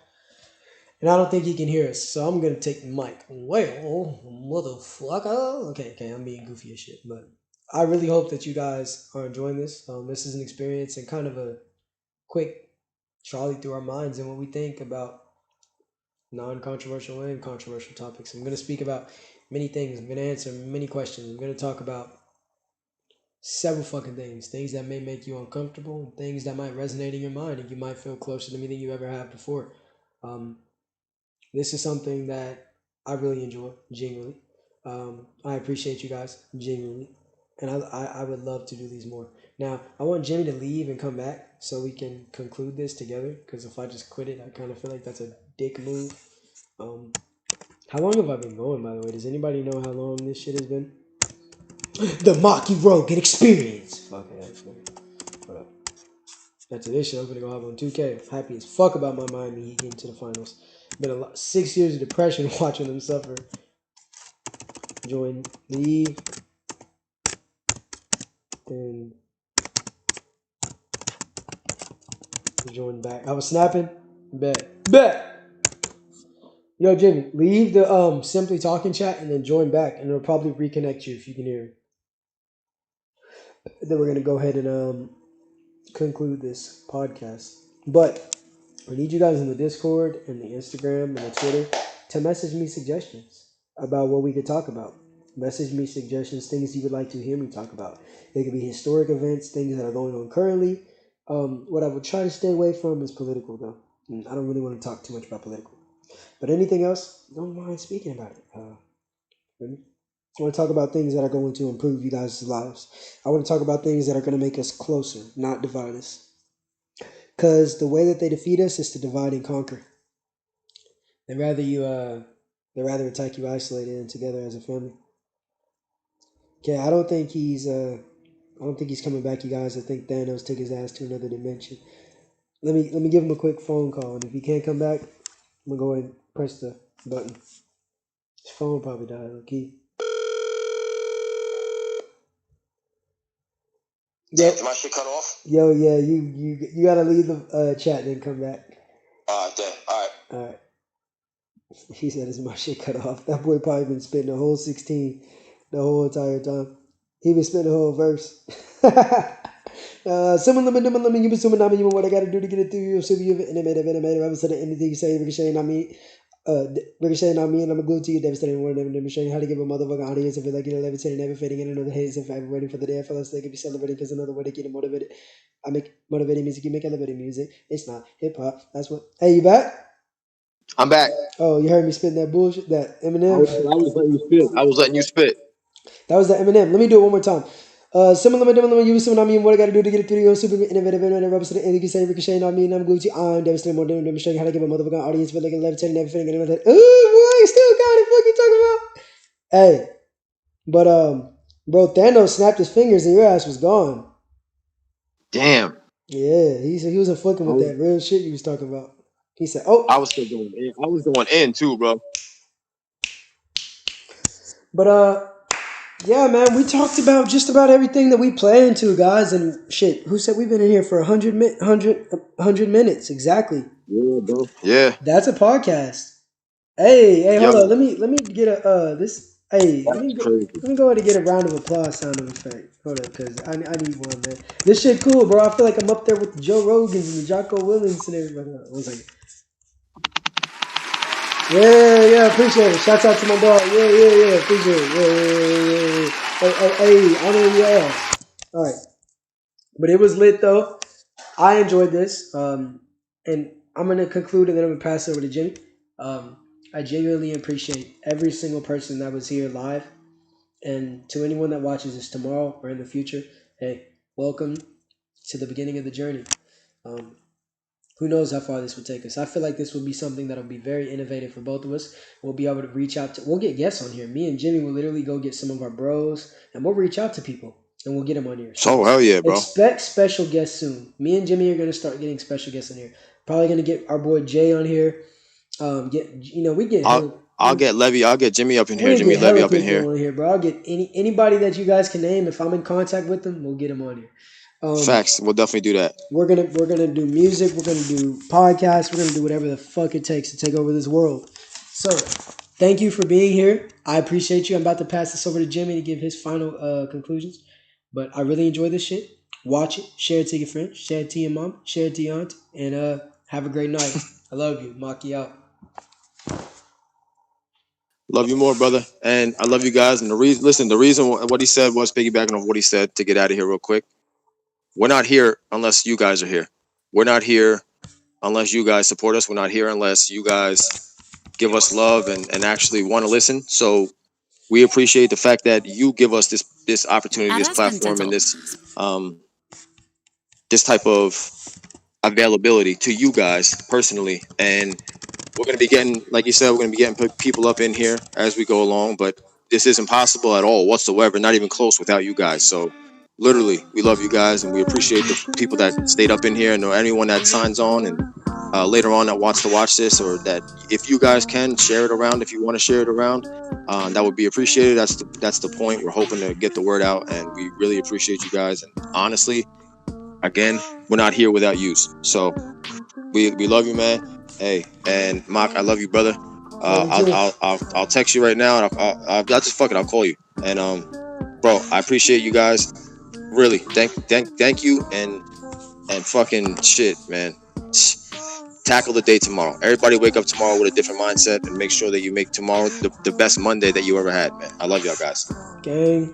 And I don't think he can hear us, so I'm gonna take the mic. Well, motherfucker. Okay, I'm being goofy as shit, but I really hope that you guys are enjoying this. This is an experience and kind of a quick trolley through our minds and what we think about non-controversial and controversial topics. I'm gonna speak about many things. I'm gonna answer many questions. I'm gonna talk about several fucking things that may make you uncomfortable, things that might resonate in your mind, and you might feel closer to me than you ever have before. This is something that I really enjoy, genuinely. I appreciate you guys, genuinely. And I would love to do these more. Now, I want Jimmy to leave and come back so we can conclude this together. Because if I just quit it, I kind of feel like that's a dick move. How long have I been going, by the way? Does anybody know how long this shit has been? The Maxxkii Rogan experience. Fuck it, actually. Hold up. After this shit, I'm gonna go hop on 2K. Happy as fuck about my Miami Heat getting to the finals. Been a lot, 6 years of depression watching them suffer. Join, leave, and join back. I was snapping. Bet. Yo, Jimmy, leave the simply talking chat and then join back, and it'll probably reconnect you if you can hear me. Then we're gonna go ahead and conclude this podcast. But I need you guys in the Discord and the Instagram and the Twitter to message me suggestions about what we could talk about. Message me suggestions, things you would like to hear me talk about. It could be historic events, things that are going on currently. What I would try to stay away from is political, though. I don't really want to talk too much about political. But anything else, don't mind speaking about it. I want to talk about things that are going to improve you guys' lives. I want to talk about things that are going to make us closer, not divide us. Because the way that they defeat us is to divide and conquer. They'd rather attack you isolated and together as a family. Okay, I don't think he's coming back, you guys. I think Thanos took his ass to another dimension. Let me give him a quick phone call, and if he can't come back, I'm gonna go ahead and press the button. His phone probably died. Okay. Yo,
Did my shit cut off?
Yo, yeah, you gotta leave the chat and then come back.
Alright.
Alright. He said his my shit cut off. That boy probably been spitting the whole 16 the whole entire time. He been spitting the whole verse. Someone limit, you been assuming you what I gotta do to get it through you. So you innovative, I said anything you say, Ricochet, not me. Ricochet, not me, and I'm glued to you, devastating one of them, showing how to give a motherfucking audience. I feel like you're levitating, never fading in another haze. If I'm waiting for the day I fell asleep, I could be celebrating because another way to get motivated. I make motivating music, you make elevating music. It's not hip hop. That's what. Hey, you back?
I'm back.
Oh, you heard me spitting that bullshit, that Eminem?
I was letting you spit.
That was the Eminem. Let me do it one more time. Similar, you assuming I mean what I gotta do to get it through you. Super innovative, representing anything you say, ricochet, not me, and I'm glued to you. I'm devastating, more than showing how to give a motherfucking audience for like a levitating, everything, and everything. Ooh, boy, you still got it. Fuck you talking about? Hey, but bro, Thanos snapped his fingers and your ass was gone.
Damn.
Yeah, he wasn't fucking with that real shit you was talking about. He said, "Oh,
I was still going in. I was going in too, bro.
but yeah, man, we talked about just about everything that we plan to, guys, and shit. Who said we've been in here for 100 minutes exactly?
Yeah, bro. Yeah.
That's a podcast. Hey,
Yo,
hold on. Let me get a this. Hey,
that's crazy.
let me go ahead and get a round of applause sound effect. Hold up, cause I need one, man. This shit cool, bro. I feel like I'm up there with the Joe Rogans and the Jocko Willens and everybody. One second. Yeah, appreciate it. Shouts out to my dog. Yeah, appreciate it. Yeah. Hey, I know your ass. All right, but it was lit though. I enjoyed this, and I'm gonna conclude and then I'm gonna pass it over to Jimmy. I genuinely appreciate every single person that was here live, and to anyone that watches this tomorrow or in the future, hey, welcome to the beginning of the journey. Who knows how far this will take us? I feel like this will be something that'll be very innovative for both of us. We'll be able to reach out to, we'll get guests on here. Me and Jimmy will literally go get some of our bros and we'll reach out to people and we'll get them on here.
So hell yeah, bro.
Expect special guests soon. Me and Jimmy are going to start getting special guests on here. Probably going to get our boy Jay on here. I'll
get Levy. I'll get Jimmy up in here.
Jimmy
Levy up in here.
Bro. I'll get anybody that you guys can name. If I'm in contact with them, we'll get them on here.
Facts. We'll definitely do that.
We're gonna do music. We're gonna do podcasts. We're gonna do whatever the fuck it takes to take over this world. So, thank you for being here. I appreciate you. I'm about to pass this over to Jimmy to give his final conclusions. But I really enjoy this shit. Watch it. Share it to your friends. Share it to your mom. Share it to your aunt. And have a great night. I love you. Maxxkii out.
Love you more, brother. And I love you guys. And the reason what he said was piggybacking off what he said to get out of here real quick. We're not here unless you guys are here. We're not here unless you guys support us. We're not here unless you guys give us love and actually want to listen. So we appreciate the fact that you give us this opportunity, this platform, and this type of availability to you guys personally. And we're going to be getting, like you said, we're going to be getting people up in here as we go along. But this isn't possible at all whatsoever, not even close without you guys. So literally, we love you guys, and we appreciate the people that stayed up in here, and anyone that signs on and later on that wants to watch this, or that if you guys can share it around, if you want to share it around, that would be appreciated. That's the point. We're hoping to get the word out, and we really appreciate you guys. And honestly, again, we're not here without you. So we love you, man. Hey, and Mark, I love you, brother. I'll text you right now, and I'll just fuck it. I'll call you. And bro, I appreciate you guys. Really, thank you, and fucking shit, man. Tackle the day tomorrow. Everybody wake up tomorrow with a different mindset and make sure that you make tomorrow the best Monday that you ever had, man. I love y'all guys.
Gang.